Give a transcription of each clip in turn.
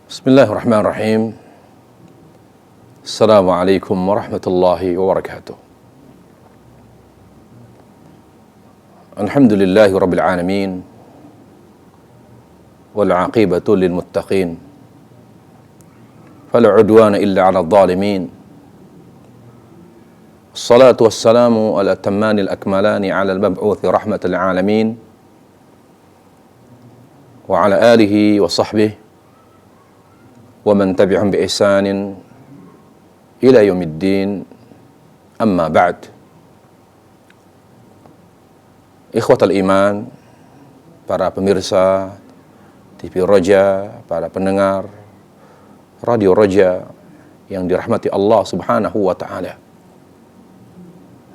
Bismillahirrahmanirrahim. Assalamualaikum warahmatullahi wabarakatuh. Alhamdulillahi rabbil alamin. Wal aqibatu lil muttaqin. Fala udwana illa 'alal zalimin. Assalatu wassalamu ala tammanil akmalani 'ala al-mab'uthi rahmatal alamin. Wa ala alihi wa sahbihi wa man tabi'ahum bi ihsanin ila yaumiddin, amma ba'd. Ikhwatal iman, para pemirsa TV Roja, para pendengar Radio Roja yang dirahmati Allah Subhanahu wa taala.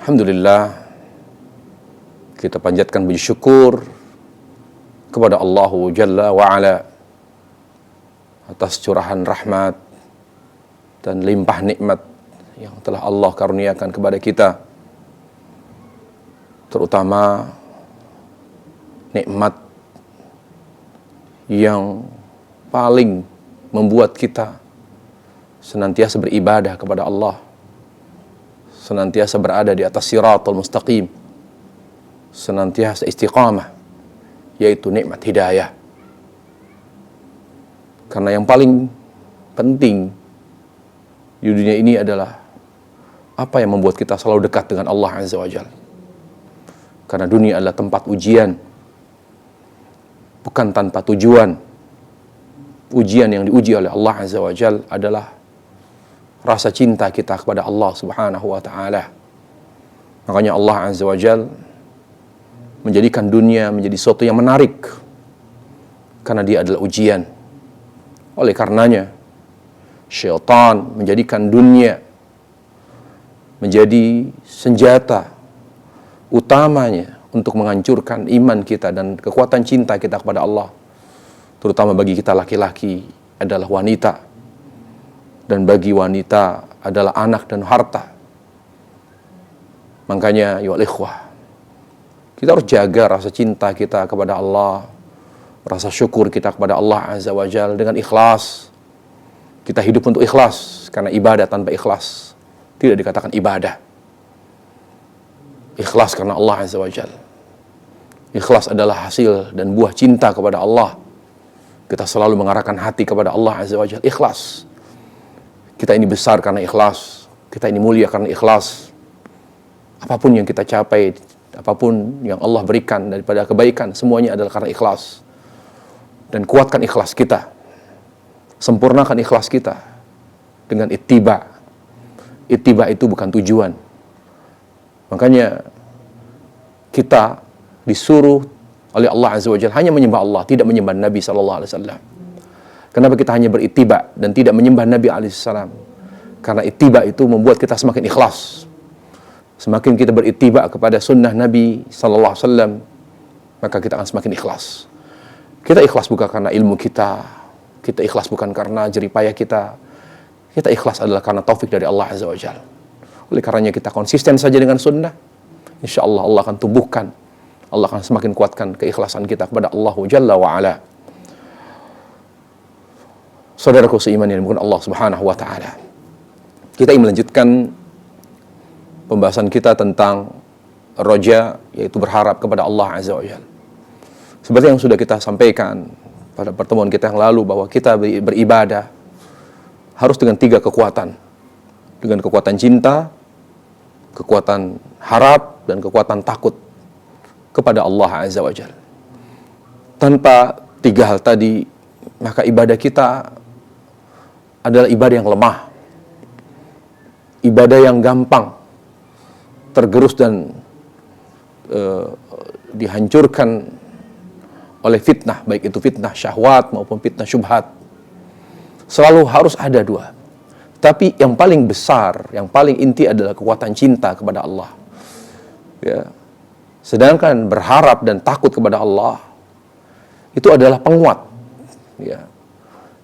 Alhamdulillah, kita panjatkan puji syukur kepada Allah Jalla wa Ala atas curahan rahmat dan limpah nikmat yang telah Allah karuniakan kepada kita, terutama nikmat yang paling membuat kita senantiasa beribadah kepada Allah, senantiasa berada di atas siratal mustaqim, senantiasa istiqamah, yaitu nikmat hidayah. Karena yang paling penting di dunia ini adalah apa yang membuat kita selalu dekat dengan Allah Azza wa Jalla. Karena dunia adalah tempat ujian, bukan tanpa tujuan. Ujian yang diuji oleh Allah Azza wa Jalla adalah rasa cinta kita kepada Allah Subhanahu wa taala. Makanya Allah Azza wa Jalla menjadikan dunia menjadi sesuatu yang menarik, karena dia adalah ujian. Oleh karenanya, syaitan menjadikan dunia menjadi senjata utamanya untuk menghancurkan iman kita dan kekuatan cinta kita kepada Allah. Terutama bagi kita laki-laki adalah wanita, dan bagi wanita adalah anak dan harta. Makanya ya ikhwah, kita harus jaga rasa cinta kita kepada Allah, rasa syukur kita kepada Allah Azza wa Jalla dengan ikhlas. Kita hidup untuk ikhlas, karena ibadah tanpa ikhlas tidak dikatakan ibadah. Ikhlas karena Allah Azza wa Jalla. Ikhlas adalah hasil dan buah cinta kepada Allah. Kita selalu mengarahkan hati kepada Allah Azza wa Jalla. Ikhlas. Kita ini besar karena ikhlas. Kita ini mulia karena ikhlas. Apapun yang kita capai, apapun yang Allah berikan daripada kebaikan, semuanya adalah karena ikhlas. Dan kuatkan ikhlas kita, sempurnakan ikhlas kita dengan ittiba. Ittiba itu bukan tujuan. Makanya kita disuruh oleh Allah Azza wa Jalla hanya menyembah Allah, tidak menyembah Nabi SAW. Kenapa kita hanya berittiba dan tidak menyembah Nabi SAW? Karena ittiba itu membuat kita semakin ikhlas. Semakin kita berittiba kepada sunnah Nabi SAW, maka kita akan semakin ikhlas. Kita ikhlas bukan karena ilmu kita ikhlas bukan karena jeripayah kita ikhlas adalah karena taufik dari Allah Azza wa Jalla. Oleh karenanya kita konsisten saja dengan sunnah, insya Allah Allah akan tumbuhkan, Allah akan semakin kuatkan keikhlasan kita kepada Allah Jalla wa Ala. Saudaraku seiman yang dimuliakan Allah Subhanahu wa taala, kita ingin melanjutkan pembahasan kita tentang roja, yaitu berharap kepada Allah Azza wa Jalla. Seperti yang sudah kita sampaikan pada pertemuan kita yang lalu, bahwa kita beribadah harus dengan 3 kekuatan. Dengan kekuatan cinta, kekuatan harap, dan kekuatan takut kepada Allah Azza wa Jalla. Tanpa 3 hal tadi, maka ibadah kita adalah ibadah yang lemah. Ibadah yang gampang tergerus dan dihancurkan oleh fitnah, baik itu fitnah syahwat maupun fitnah syubhat. Selalu harus ada 2. Tapi yang paling besar, yang paling inti adalah kekuatan cinta kepada Allah. Ya. Sedangkan berharap dan takut kepada Allah itu adalah penguat. Ya.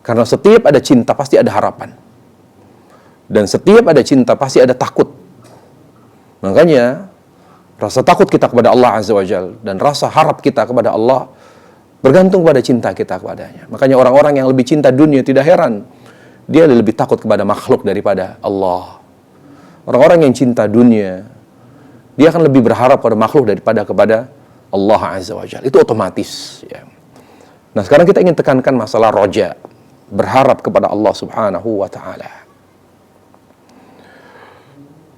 Karena setiap ada cinta pasti ada harapan. Dan setiap ada cinta pasti ada takut. Makanya rasa takut kita kepada Allah Azza wa Jalla dan rasa harap kita kepada Allah Bergantung pada cinta kita kepadanya. Makanya orang-orang yang lebih cinta dunia, tidak heran dia lebih takut kepada makhluk daripada Allah. Orang-orang yang cinta dunia, dia akan lebih berharap pada makhluk daripada kepada Allah Azza wa Jalla. Itu otomatis, ya. Nah, sekarang kita ingin tekankan masalah roja, berharap kepada Allah Subhanahu wa ta'ala.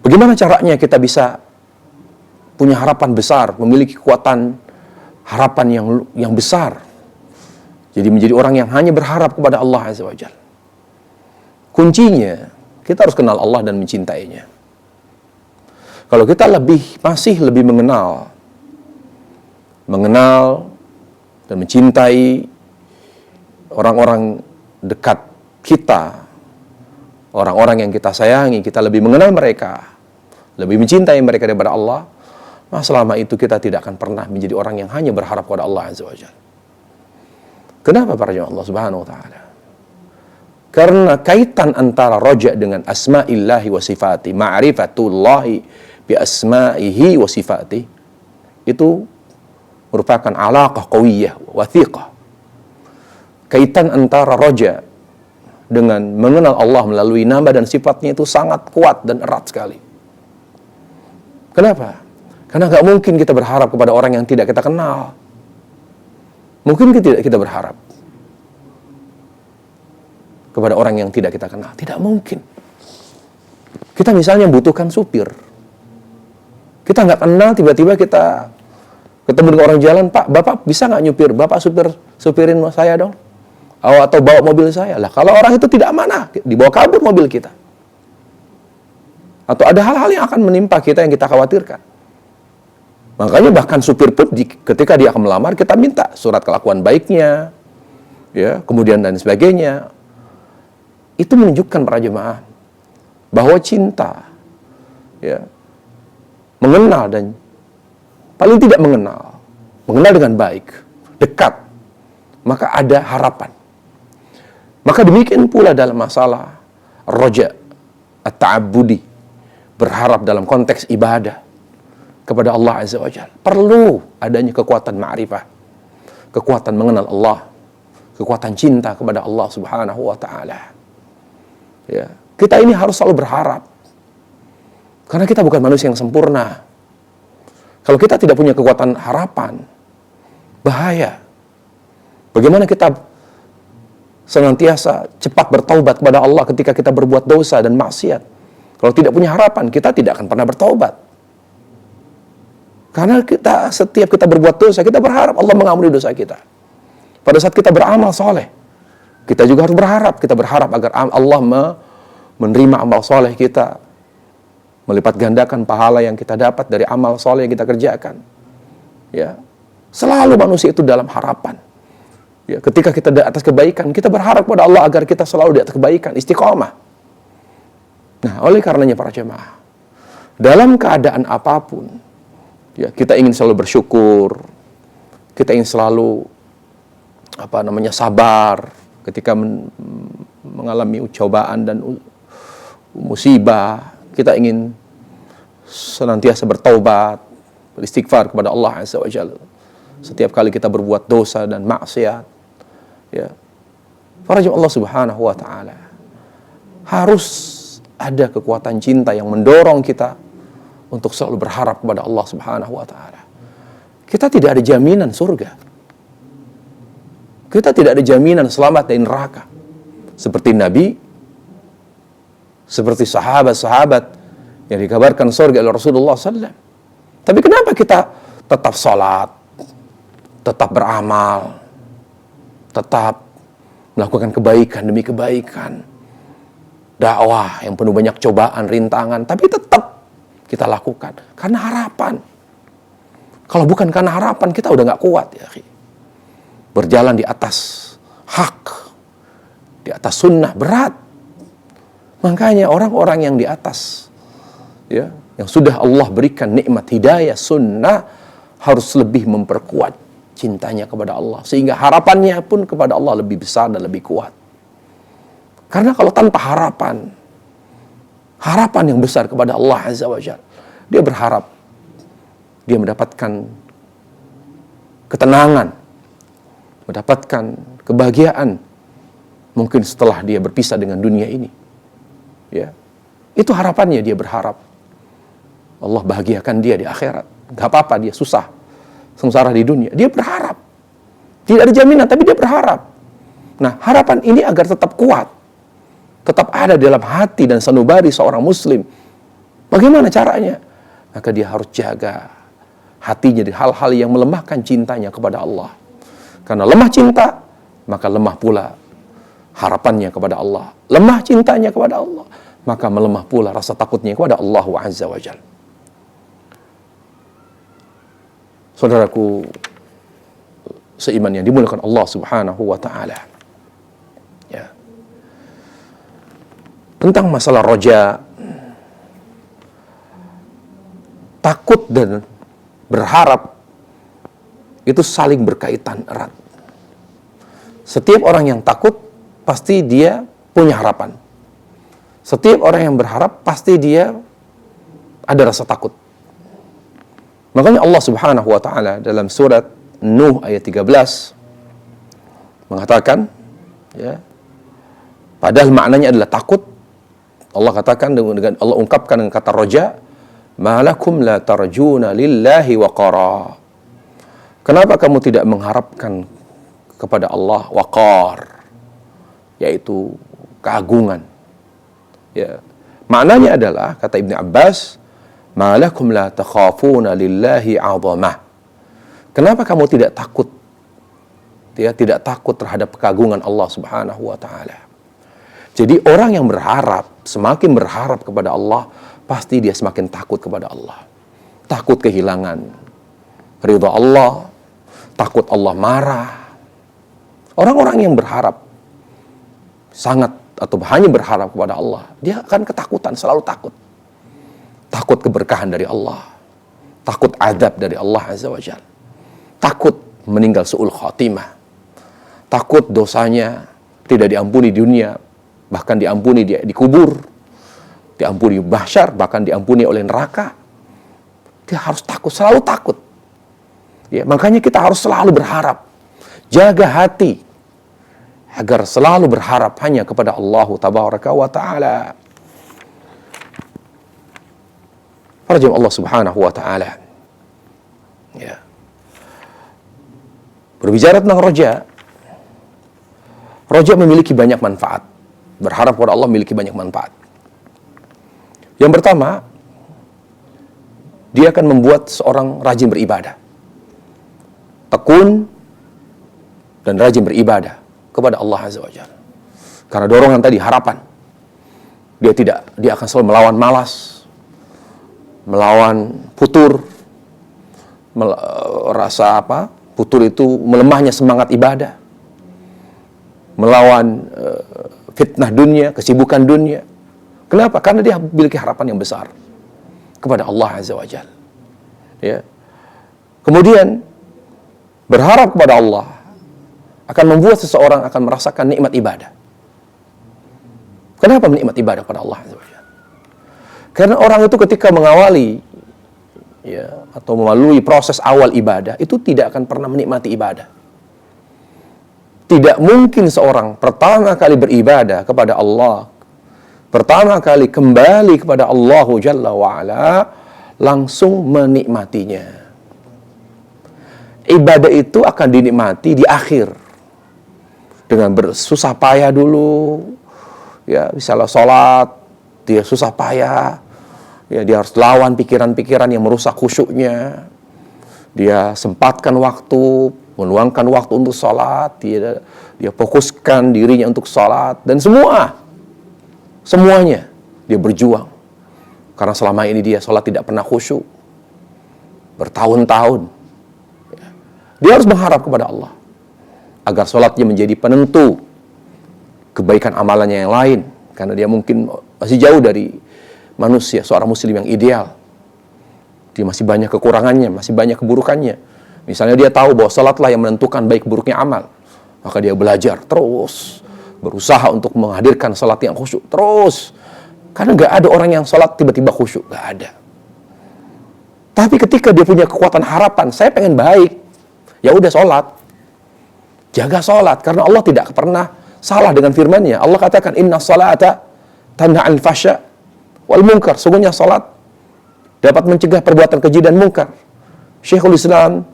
Bagaimana caranya kita bisa punya harapan besar, memiliki kekuatan harapan yang besar. Jadi menjadi orang yang hanya berharap kepada Allah Azza wa Jalla. Kuncinya, kita harus kenal Allah dan mencintainya. Kalau kita masih lebih mengenal dan mencintai orang-orang dekat kita, orang-orang yang kita sayangi, kita lebih mengenal mereka, lebih mencintai mereka daripada Allah, maka selama itu kita tidak akan pernah menjadi orang yang hanya berharap kepada Allah Azza wa Jalla. Kenapa para jemaah Allah Subhanahu wa ta'ala? Karena kaitan antara roja dengan asma'illahi wa sifati, ma'rifatullahi bi asma'ihi wa sifati, itu merupakan alaqah qawiyah, wathiqah. Kaitan antara roja dengan mengenal Allah melalui nama dan sifatnya itu sangat kuat dan erat sekali. Kenapa? Karena gak mungkin kita berharap kepada orang yang tidak kita kenal. Mungkin kita berharap kepada orang yang tidak kita kenal. Tidak mungkin. Kita misalnya membutuhkan supir. Kita nggak kenal, tiba-tiba kita ketemu dengan orang jalan, Pak, Bapak bisa nggak nyupir? Bapak supirin saya dong. Atau bawa mobil saya. Lah, kalau orang itu tidak amanah, dibawa kabur mobil kita. Atau ada hal-hal yang akan menimpa kita yang kita khawatirkan. Makanya bahkan supir pun ketika dia akan melamar, kita minta surat kelakuan baiknya, ya, kemudian dan sebagainya. Itu menunjukkan para jemaah bahwa cinta, ya, mengenal dan paling tidak mengenal dengan baik, dekat, maka ada harapan. Maka demikian pula dalam masalah roja at-ta'abbudi, berharap dalam konteks ibadah kepada Allah Azza wa Jalla. Perlu adanya kekuatan ma'rifah, kekuatan mengenal Allah, kekuatan cinta kepada Allah Subhanahu wa ta'ala. Ya, kita ini harus selalu berharap. Karena kita bukan manusia yang sempurna. Kalau kita tidak punya kekuatan harapan, bahaya. Bagaimana kita senantiasa cepat bertaubat kepada Allah ketika kita berbuat dosa dan maksiat? Kalau tidak punya harapan, kita tidak akan pernah bertaubat. Karena setiap kita berbuat dosa, kita berharap Allah mengampuni dosa kita. Pada saat kita beramal soleh, kita juga harus berharap. Kita berharap agar Allah menerima amal soleh kita, melipat gandakan pahala yang kita dapat dari amal soleh yang kita kerjakan. Ya, selalu manusia itu dalam harapan. Ya, ketika kita di atas kebaikan, kita berharap kepada Allah agar kita selalu di atas kebaikan, istiqomah. Nah, oleh karenanya para jemaah, dalam keadaan apapun, ya, kita ingin selalu bersyukur, kita ingin selalu sabar ketika mengalami cobaan dan musibah. Kita ingin senantiasa bertaubat, beristighfar kepada Allah Azza wa Jalla setiap kali kita berbuat dosa dan maksiat. Ya, para jemaah Allah Subhanahu wa ta'ala, harus ada kekuatan cinta yang mendorong kita untuk selalu berharap kepada Allah Subhanahu wa ta'ala. Kita tidak ada jaminan surga. Kita tidak ada jaminan selamat dari neraka. Seperti Nabi, seperti sahabat-sahabat yang dikabarkan surga oleh Rasulullah SAW. Tapi kenapa kita tetap sholat, tetap beramal, tetap melakukan kebaikan demi kebaikan, dakwah yang penuh banyak cobaan, rintangan, tapi tetap kita lakukan karena harapan. Kalau bukan karena harapan, kita udah nggak kuat, ya. Berjalan di atas hak, di atas sunnah, berat. Makanya orang-orang yang di atas, ya, yang sudah Allah berikan nikmat hidayah sunnah, harus lebih memperkuat cintanya kepada Allah, sehingga harapannya pun kepada Allah lebih besar dan lebih kuat. Karena kalau tanpa harapan yang besar kepada Allah Azza wa Jalla, dia berharap dia mendapatkan ketenangan, mendapatkan kebahagiaan mungkin setelah dia berpisah dengan dunia ini. Ya. Itu harapannya, dia berharap Allah bahagiakan dia di akhirat. Gak apa-apa dia susah, sengsara di dunia. Dia berharap. Tidak ada jaminan, tapi dia berharap. Nah, harapan ini agar tetap kuat, tetap ada dalam hati dan sanubari seorang muslim. Bagaimana caranya? Maka dia harus jaga hatinya dari hal-hal yang melemahkan cintanya kepada Allah. Karena lemah cinta, maka lemah pula harapannya kepada Allah. Lemah cintanya kepada Allah, maka melemah pula rasa takutnya kepada Allah Azza wa Jalla. Saudaraku seiman yang dimuliakan Allah Subhanahu wa taala. Ya. Tentang masalah roja, takut dan berharap itu saling berkaitan erat. Setiap orang yang takut pasti dia punya harapan. Setiap orang yang berharap pasti dia ada rasa takut. Makanya Allah Subhanahu wa taala dalam surat Nuh ayat 13 mengatakan, ya, padahal maknanya adalah takut. Allah katakan dengan Allah ungkapkan dengan kata roja, malakum la tarjuna lillahi waqara. Kenapa kamu tidak mengharapkan kepada Allah waqar, yaitu keagungan? Ya. Maknanya adalah, kata Ibnu Abbas, malakum la takhafuna lillahi 'azamah. Kenapa kamu tidak takut? Ya, tidak takut terhadap keagungan Allah Subhanahu wa taala. Jadi orang yang berharap, semakin berharap kepada Allah, pasti dia semakin takut kepada Allah. Takut kehilangan ridha Allah, takut Allah marah. Orang-orang yang berharap sangat atau hanya berharap kepada Allah, dia akan ketakutan, selalu takut. Takut keberkahan dari Allah, takut azab dari Allah Azza wa Jalla, takut meninggal su'ul khatimah, takut dosanya tidak diampuni di dunia, bahkan diampuni di kubur, diampuni mahsyar, bahkan diampuni oleh neraka. Dia harus takut, selalu takut. Ya, makanya kita harus selalu berharap. Jaga hati agar selalu berharap hanya kepada Allah Tabaraka wa Ta'ala. Para jemaah Allah Subhanahu wa Ta'ala. Ya. Berbicara tentang roja, roja memiliki banyak manfaat. Berharap kepada Allah memiliki banyak manfaat. Yang pertama, dia akan membuat seorang rajin beribadah, tekun dan rajin beribadah kepada Allah Azza wa Jalla. Karena dorongan tadi, harapan. Dia akan selalu melawan malas, melawan futur, rasa apa? Futur itu melemahnya semangat ibadah, melawan fitnah dunia, kesibukan dunia. Kenapa? Karena dia memiliki harapan yang besar kepada Allah Azza wa Jalla. Ya. Kemudian berharap kepada Allah akan membuat seseorang akan merasakan nikmat ibadah. Kenapa menikmati ibadah kepada Allah Azza wa Jalla? Karena orang itu ketika mengawali, ya, atau melalui proses awal ibadah, itu tidak akan pernah menikmati ibadah. Tidak mungkin seorang pertama kali beribadah kepada Allah, pertama kali kembali kepada Allah Jalla wa'ala, langsung menikmatinya. Ibadah itu akan dinikmati di akhir, dengan bersusah payah dulu. Ya, misalnya sholat, dia susah payah. Ya, dia harus lawan pikiran-pikiran yang merusak khusyuknya. Dia sempatkan waktu, meluangkan waktu untuk sholat. Dia fokuskan dirinya untuk sholat. Dan semuanya dia berjuang. Karena selama ini dia sholat tidak pernah khusyuk. Bertahun-tahun. Dia harus mengharap kepada Allah agar sholatnya menjadi penentu kebaikan amalannya yang lain. Karena dia mungkin masih jauh dari manusia, seorang muslim yang ideal. Dia masih banyak kekurangannya, masih banyak keburukannya. Misalnya dia tahu bahwa salatlah yang menentukan baik buruknya amal, maka dia belajar terus, berusaha untuk menghadirkan salat yang khusyuk terus. Karena nggak ada orang yang salat tiba-tiba khusyuk, nggak ada. Tapi ketika dia punya kekuatan harapan, saya pengen baik, ya udah salat. Jaga sholat, karena Allah tidak pernah salah dengan firman-Nya. Allah katakan, inna salata tanha 'anil fahsya wal munkar. Sungguhnya sholat dapat mencegah perbuatan keji dan munkar. Syekhul Islam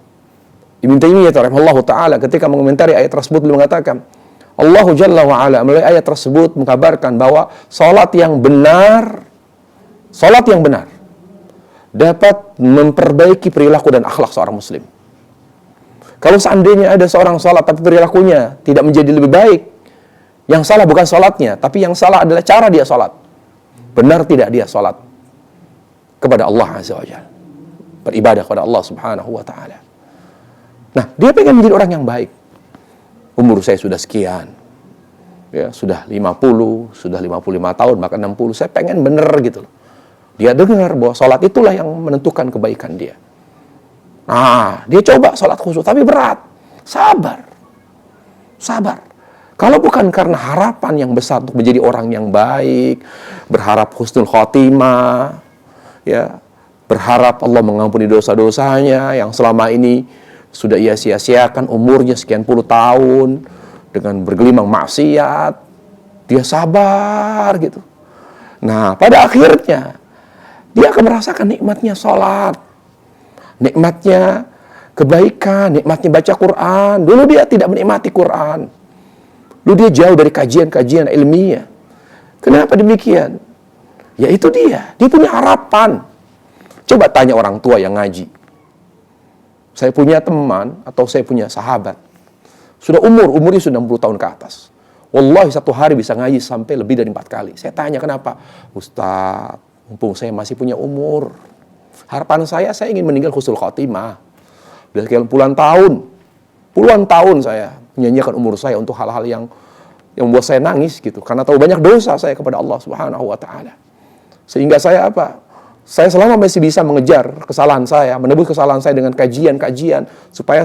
Ibnu Taimiyah rahimahullahu taala ketika mengomentari ayat tersebut beliau mengatakan, Allah Jalla wa Ala melalui ayat tersebut mengkabarkan bahwa salat yang benar dapat memperbaiki perilaku dan akhlak seorang muslim. Kalau seandainya ada seorang salat tapi perilakunya tidak menjadi lebih baik, yang salah bukan salatnya, tapi yang salah adalah cara dia salat. Benar tidak dia salat kepada Allah Azza wa Jalla, beribadah kepada Allah Subhanahu wa taala. Nah, dia pengen menjadi orang yang baik. Umur saya sudah sekian, ya, sudah 50, sudah 55 tahun, bahkan 60, saya pengen bener gitu loh. Dia dengar bahwa sholat itulah yang menentukan kebaikan dia. Nah, dia coba sholat khusyuk, tapi berat. Sabar. Kalau bukan karena harapan yang besar untuk menjadi orang yang baik, berharap husnul khotimah, ya, berharap Allah mengampuni dosa-dosanya yang selama ini sudah ia sia-siakan umurnya sekian puluh tahun dengan bergelimang maksiat, dia sabar gitu. Nah, pada akhirnya dia akan merasakan nikmatnya sholat, nikmatnya kebaikan, nikmatnya baca Quran. Dulu dia tidak menikmati Quran, dulu dia jauh dari kajian-kajian ilmiah. Kenapa demikian? Ya itu dia punya harapan. Coba tanya orang tua yang ngaji. Saya punya teman atau saya punya sahabat, sudah umurnya sudah 60 tahun ke atas. Wallahi satu hari bisa ngaji sampai lebih dari 4 kali. Saya tanya kenapa? Ustaz, mumpung saya masih punya umur, harapan saya ingin meninggal husnul khotimah. Sudah sekian puluhan tahun saya menyanyiakan umur saya untuk hal-hal yang membuat saya nangis gitu. Karena tahu banyak dosa saya kepada Allah Subhanahu wa ta'ala. Sehingga saya saya selama masih bisa mengejar kesalahan saya, menebus kesalahan saya dengan kajian-kajian, supaya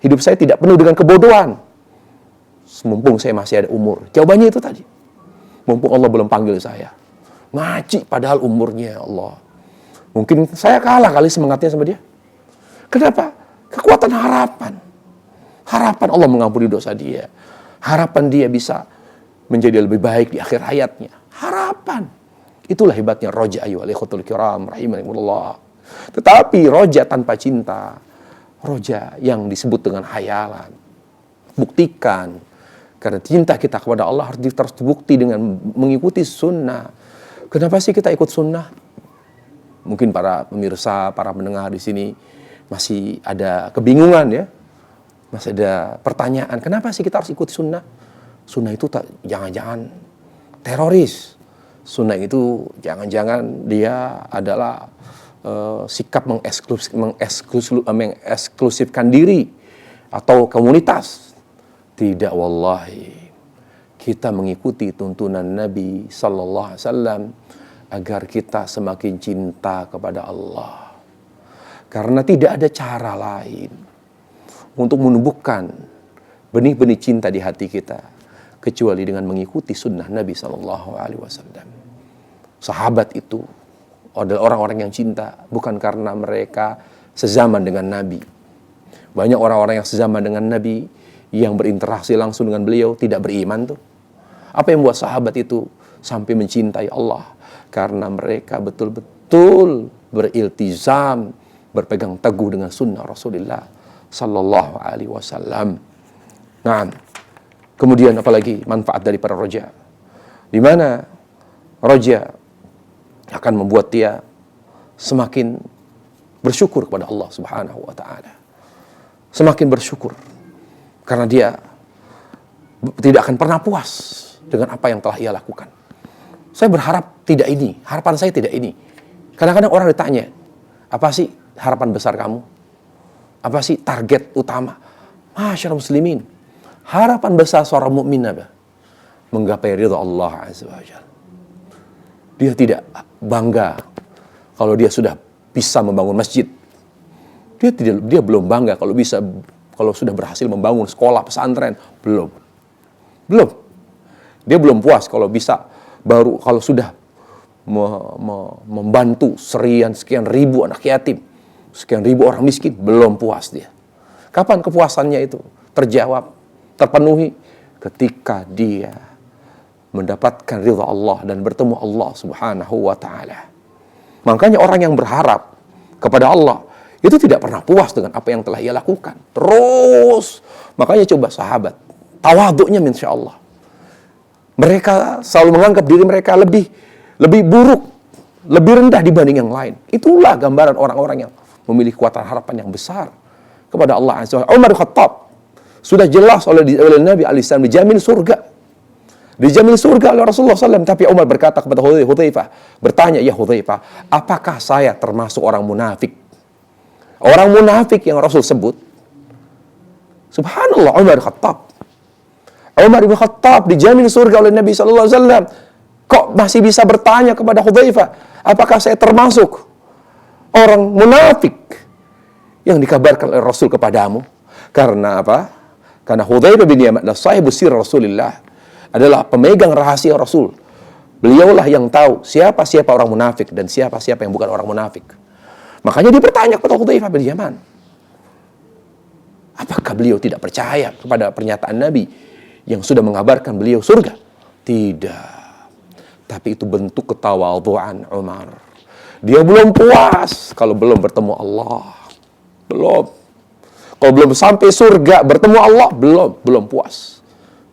hidup saya tidak penuh dengan kebodohan. Mumpung saya masih ada umur. Jawabannya itu tadi. Mumpung Allah belum panggil saya. Ngaji padahal umurnya Allah. Mungkin saya kalah kali semangatnya sama dia. Kenapa? Kekuatan harapan. Harapan Allah mengampuni dosa dia. Harapan dia bisa menjadi lebih baik di akhir hayatnya. Harapan. Itulah hebatnya roja, ayu alaihi kiram rahimahumullah. Tetapi roja tanpa cinta, roja yang disebut dengan hayalan. Buktikan, karena cinta kita kepada Allah harus terus dibukti dengan mengikuti sunnah. Kenapa sih kita ikut sunnah? Mungkin para pemirsa, para pendengar di sini masih ada kebingungan ya, masih ada pertanyaan. Kenapa sih kita harus ikut sunnah? Sunnah itu jangan-jangan teroris. Sunnah itu jangan-jangan dia adalah sikap mengeksklusifkan diri atau komunitas. Tidak, wallahi. Kita mengikuti tuntunan Nabi sallallahu alaihi wasallam agar kita semakin cinta kepada Allah. Karena tidak ada cara lain untuk menumbuhkan benih-benih cinta di hati kita kecuali dengan mengikuti sunnah Nabi sallallahu alaihi wasallam. Sahabat itu adalah orang-orang yang cinta bukan karena mereka sezaman dengan Nabi. Banyak orang-orang yang sezaman dengan Nabi yang berinteraksi langsung dengan beliau tidak beriman tuh. Apa yang membuat sahabat itu sampai mencintai Allah? Karena mereka betul-betul beriltizam, berpegang teguh dengan sunnah Rasulullah sallallahu alaihi wasallam. Nah, kemudian apalagi manfaat dari para roja? Di mana roja akan membuat dia semakin bersyukur kepada Allah Subhanahu wa ta'ala. Semakin bersyukur karena dia tidak akan pernah puas dengan apa yang telah ia lakukan. Saya berharap tidak ini, harapan saya tidak ini. Kadang-kadang orang ditanya, apa sih harapan besar kamu? Apa sih target utama? Masyaallah muslimin, harapan besar seorang mukmin apa? Menggapai ridha Allah Azza wa Jalla. Dia tidak bangga kalau dia sudah bisa membangun masjid. Dia belum bangga kalau sudah berhasil membangun sekolah pesantren. Belum. Dia belum puas kalau sudah membantu sekian ribu anak yatim, sekian ribu orang miskin. Belum puas dia. Kapan kepuasannya itu terjawab? terpenuhi ketika dia mendapatkan ridha Allah dan bertemu Allah Subhanahu wa taala. Makanya orang yang berharap kepada Allah itu tidak pernah puas dengan apa yang telah ia lakukan. Terus, makanya coba sahabat, tawaduknya insya Allah. Mereka selalu menganggap diri mereka lebih buruk, lebih rendah dibanding yang lain. Itulah gambaran orang-orang yang memiliki kekuatan harapan yang besar kepada Allah Azza wa Jalla. Umar bin Khattab sudah jelas oleh Nabi alaihissalam dijamin surga. Dijamin surga oleh Rasulullah SAW. Tapi Umar berkata kepada Hudzaifah, bertanya, ya Hudzaifah, apakah saya termasuk orang munafik? Orang munafik yang Rasul sebut. Subhanallah, Umar bin Khattab. Umar bin Khattab dijamin surga oleh Nabi SAW. Kok masih bisa bertanya kepada Hudzaifah, apakah saya termasuk orang munafik yang dikabarkan oleh Rasul kepadamu? Karena apa? Karena Hudzaifah bin Yaman adalah sahibu sir Rasulullah, adalah pemegang rahasia Rasul. Beliaulah yang tahu siapa orang munafik dan siapa yang bukan orang munafik. Makanya dia bertanya kepada Hudzaifah bin Yaman, apakah beliau tidak percaya kepada pernyataan Nabi yang sudah mengabarkan beliau surga? Tidak. Tapi itu bentuk ketawadhuan Umar. Dia belum puas kalau belum bertemu Allah. Belum. Kalau belum sampai surga bertemu Allah, belum puas.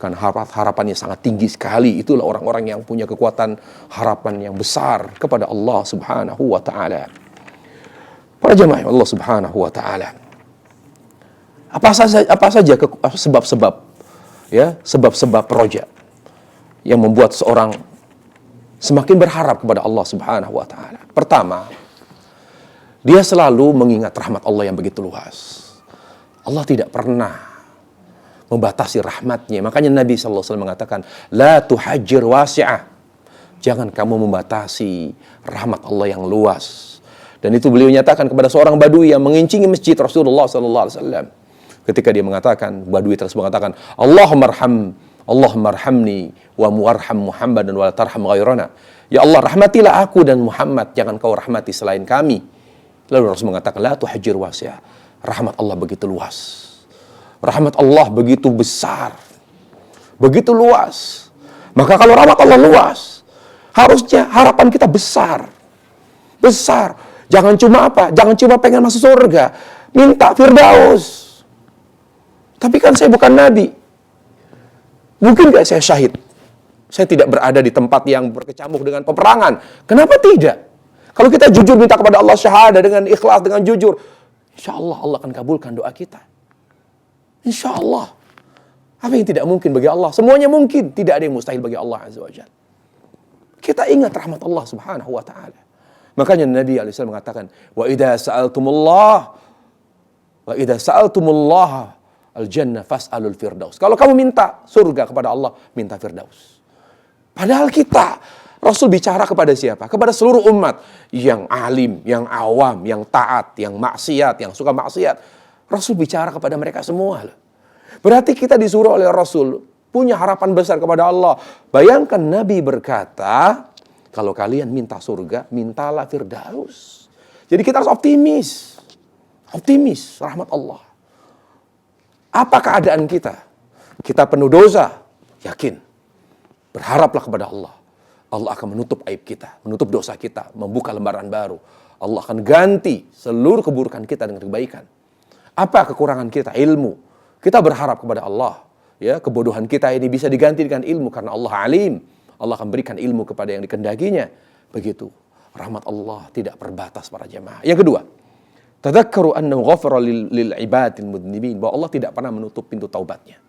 Kan harapannya sangat tinggi sekali. Itulah orang-orang yang punya kekuatan harapan yang besar kepada Allah Subhanahu wa taala. Para jemaah Allah Subhanahu wa taala. Apa saja sebab-sebab roja yang membuat seorang semakin berharap kepada Allah Subhanahu wa taala. Pertama, dia selalu mengingat rahmat Allah yang begitu luas. Allah tidak pernah membatasi rahmatnya. Makanya Nabi SAW mengatakan, la tuhajjir wasi'ah. Jangan kamu membatasi rahmat Allah yang luas. Dan itu beliau nyatakan kepada seorang badui yang mengincingi masjid Rasulullah SAW. Ketika dia mengatakan, badui tersebut mengatakan, Allahumma arhamni wa muarham Muhammad dan wa la tarham ghairana. Ya Allah, rahmatilah aku dan Muhammad, jangan kau rahmati selain kami. Lalu Rasul mengatakan, la tuhajjir wasi'ah. Rahmat Allah begitu luas. Rahmat Allah begitu besar, begitu luas. Maka kalau rahmat Allah luas, harusnya harapan kita besar. Besar. Jangan cuma apa? Jangan cuma pengen masuk surga. Minta Firdaus. Tapi kan saya bukan Nabi. Mungkin gak saya syahid? Saya tidak berada di tempat yang berkecamuk dengan peperangan. Kenapa tidak? Kalau kita jujur minta kepada Allah syahadah dengan ikhlas, dengan jujur, insya Allah Allah akan kabulkan doa kita. Insya Allah. Apa yang tidak mungkin bagi Allah? Semuanya mungkin. Tidak ada yang mustahil bagi Allah Azza wa Jalla. Kita ingat rahmat Allah Subhanahu wa ta'ala. Makanya Nabi SAW mengatakan, wa idha sa'altumullah al-jannah fas'alul firdaus. Kalau kamu minta surga kepada Allah, minta firdaus. Padahal kita, Rasul bicara kepada siapa? Kepada seluruh umat. Yang alim, yang awam, yang taat, yang maksiat, yang suka maksiat. Rasul bicara kepada mereka semua. Berarti kita disuruh oleh Rasul punya harapan besar kepada Allah. Bayangkan Nabi berkata, kalau kalian minta surga, mintalah firdaus. Jadi kita harus optimis. Optimis rahmat Allah. Apa keadaan kita? Kita penuh dosa. Yakin. Berharaplah kepada Allah. Allah akan menutup aib kita, menutup dosa kita, membuka lembaran baru. Allah akan ganti seluruh keburukan kita dengan kebaikan. Apa kekurangan kita? Ilmu. Kita berharap kepada Allah. Ya, kebodohan kita ini bisa diganti dengan ilmu karena Allah alim. Allah akan berikan ilmu kepada yang dikendakinya. Begitu. Rahmat Allah tidak terbatas para jemaah. Yang kedua, tadzakkaru annahu ghafara lil ibadil mudnibin, bahwa Allah tidak pernah menutup pintu taubatnya.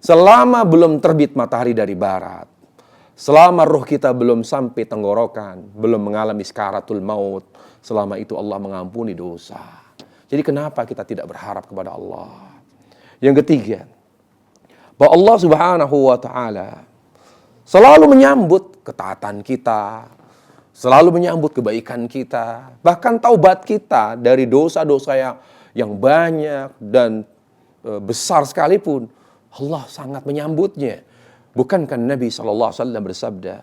Selama belum terbit matahari dari barat, selama ruh kita belum sampai tenggorokan, belum mengalami sakaratul maut, selama itu Allah mengampuni dosa. Jadi kenapa kita tidak berharap kepada Allah? Yang ketiga, bahwa Allah Subhanahu wa taala selalu menyambut ketaatan kita, selalu menyambut kebaikan kita, bahkan taubat kita dari dosa-dosa yang banyak dan besar sekalipun, Allah sangat menyambutnya. Bukankah Nabi SAW bersabda,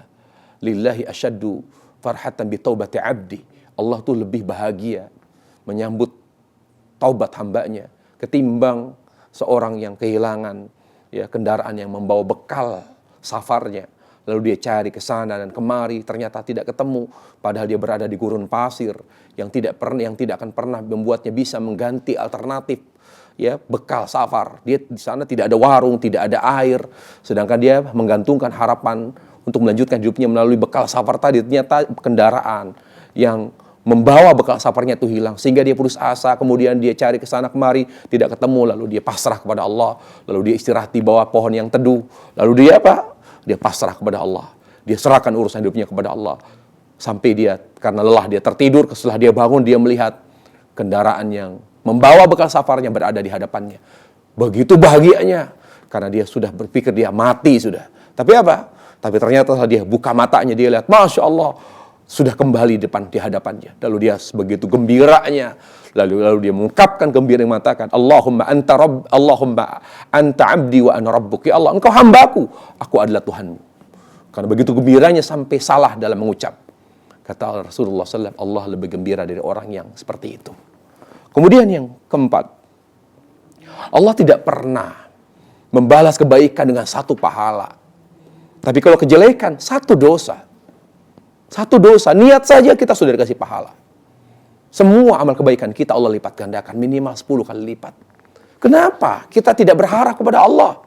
lillahi asyaddu farhatan bi taubati abdi. Allah tuh lebih bahagia menyambut taubat hambanya ketimbang seorang yang kehilangan ya, kendaraan yang membawa bekal safarnya. Lalu dia cari ke sana dan kemari, ternyata tidak ketemu. Padahal dia berada di gurun pasir yang tidak akan pernah membuatnya bisa mengganti alternatif, ya, bekal safar. Dia di sana tidak ada warung, tidak ada air, sedangkan dia menggantungkan harapan untuk melanjutkan hidupnya melalui bekal safar tadi. Ternyata kendaraan yang membawa bekal safarnya itu hilang, sehingga dia putus asa. Kemudian dia cari ke sana kemari, tidak ketemu. Lalu dia pasrah kepada Allah. Lalu dia istirahat di bawah pohon yang teduh. Lalu dia apa? Dia pasrah kepada Allah. Dia serahkan urusan hidupnya kepada Allah. Sampai dia, karena lelah, dia tertidur. Setelah dia bangun, dia melihat kendaraan yang membawa bekal safarnya berada di hadapannya. Begitu bahagianya, karena dia sudah berpikir dia mati sudah. Tapi apa? Tapi ternyata setelah dia buka matanya, dia lihat, Masya Allah, sudah kembali di hadapannya. Lalu dia begitu gembiranya. Lalu dia mengungkapkan gembira, yang mengatakan, Allahumma anta abdi wa ana rabbuk. Ya Allah, engkau hambaku, aku adalah Tuhanmu. Karena begitu gembiranya sampai salah dalam mengucap. Kata Rasulullah SAW, Allah lebih gembira dari orang yang seperti itu. Kemudian yang keempat, Allah tidak pernah membalas kebaikan dengan satu pahala. Tapi kalau kejelekan, satu dosa. Satu dosa, niat saja kita sudah dikasih pahala. Semua amal kebaikan kita Allah lipat gandakan, minimal 10 kali lipat. Kenapa? Kita tidak berharap kepada Allah.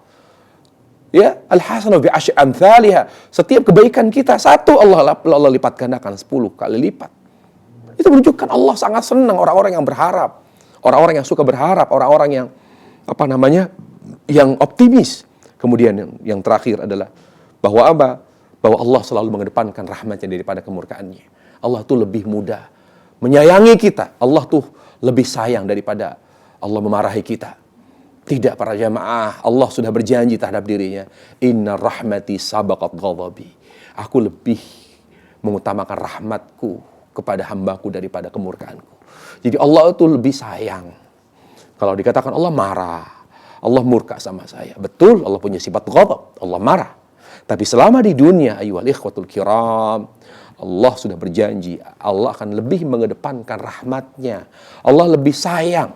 Ya, al-hasanatu bi asyri amsalihha. Setiap kebaikan kita satu Allah lipat gandakan 10 kali lipat. Itu menunjukkan Allah sangat senang orang-orang yang berharap. Orang-orang yang suka berharap, orang-orang yang yang optimis. Kemudian yang terakhir adalah bahwa bahwa Allah selalu mengedepankan rahmatnya daripada kemurkaannya. Allah tuh lebih mudah menyayangi kita. Allah tuh lebih sayang daripada Allah memarahi kita. Tidak, para jamaah, Allah sudah berjanji terhadap dirinya, Inna rahmati sabaqat ghadabi. Aku lebih mengutamakan rahmatku kepada hambaku daripada kemurkaanku. Jadi Allah itu lebih sayang. Kalau dikatakan Allah marah, Allah murka sama saya. Betul, Allah punya sifat ghadab, Allah marah. Tapi selama di dunia, ayyuhal ikhwatul kiram, Allah sudah berjanji, Allah akan lebih mengedepankan rahmatnya. Allah lebih sayang.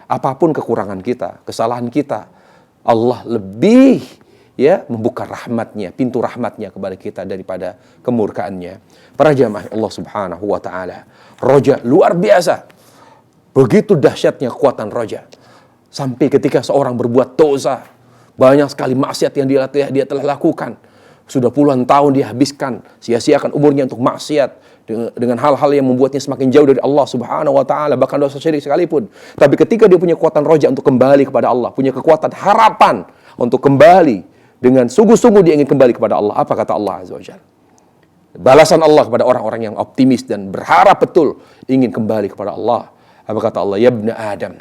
Apapun kekurangan kita, kesalahan kita, Allah lebih membuka rahmatnya, pintu rahmatnya kepada kita daripada kemurkaannya. Para jamaah Allah subhanahu wa ta'ala, roja luar biasa. Begitu dahsyatnya kekuatan roja. Sampai ketika seorang berbuat dosa, banyak sekali maksiat yang dia telah lakukan. Sudah puluhan tahun dihabiskan, sia-siakan umurnya untuk maksiat dengan hal-hal yang membuatnya semakin jauh dari Allah subhanahu wa ta'ala, bahkan dosa syirik sekalipun. Tapi ketika dia punya kekuatan roja untuk kembali kepada Allah, punya kekuatan harapan untuk kembali, dengan sungguh-sungguh dia ingin kembali kepada Allah. Apa kata Allah azza wa jalla? Balasan Allah kepada orang-orang yang optimis dan berharap betul ingin kembali kepada Allah. Apa kata Allah? Ya ibna Adam,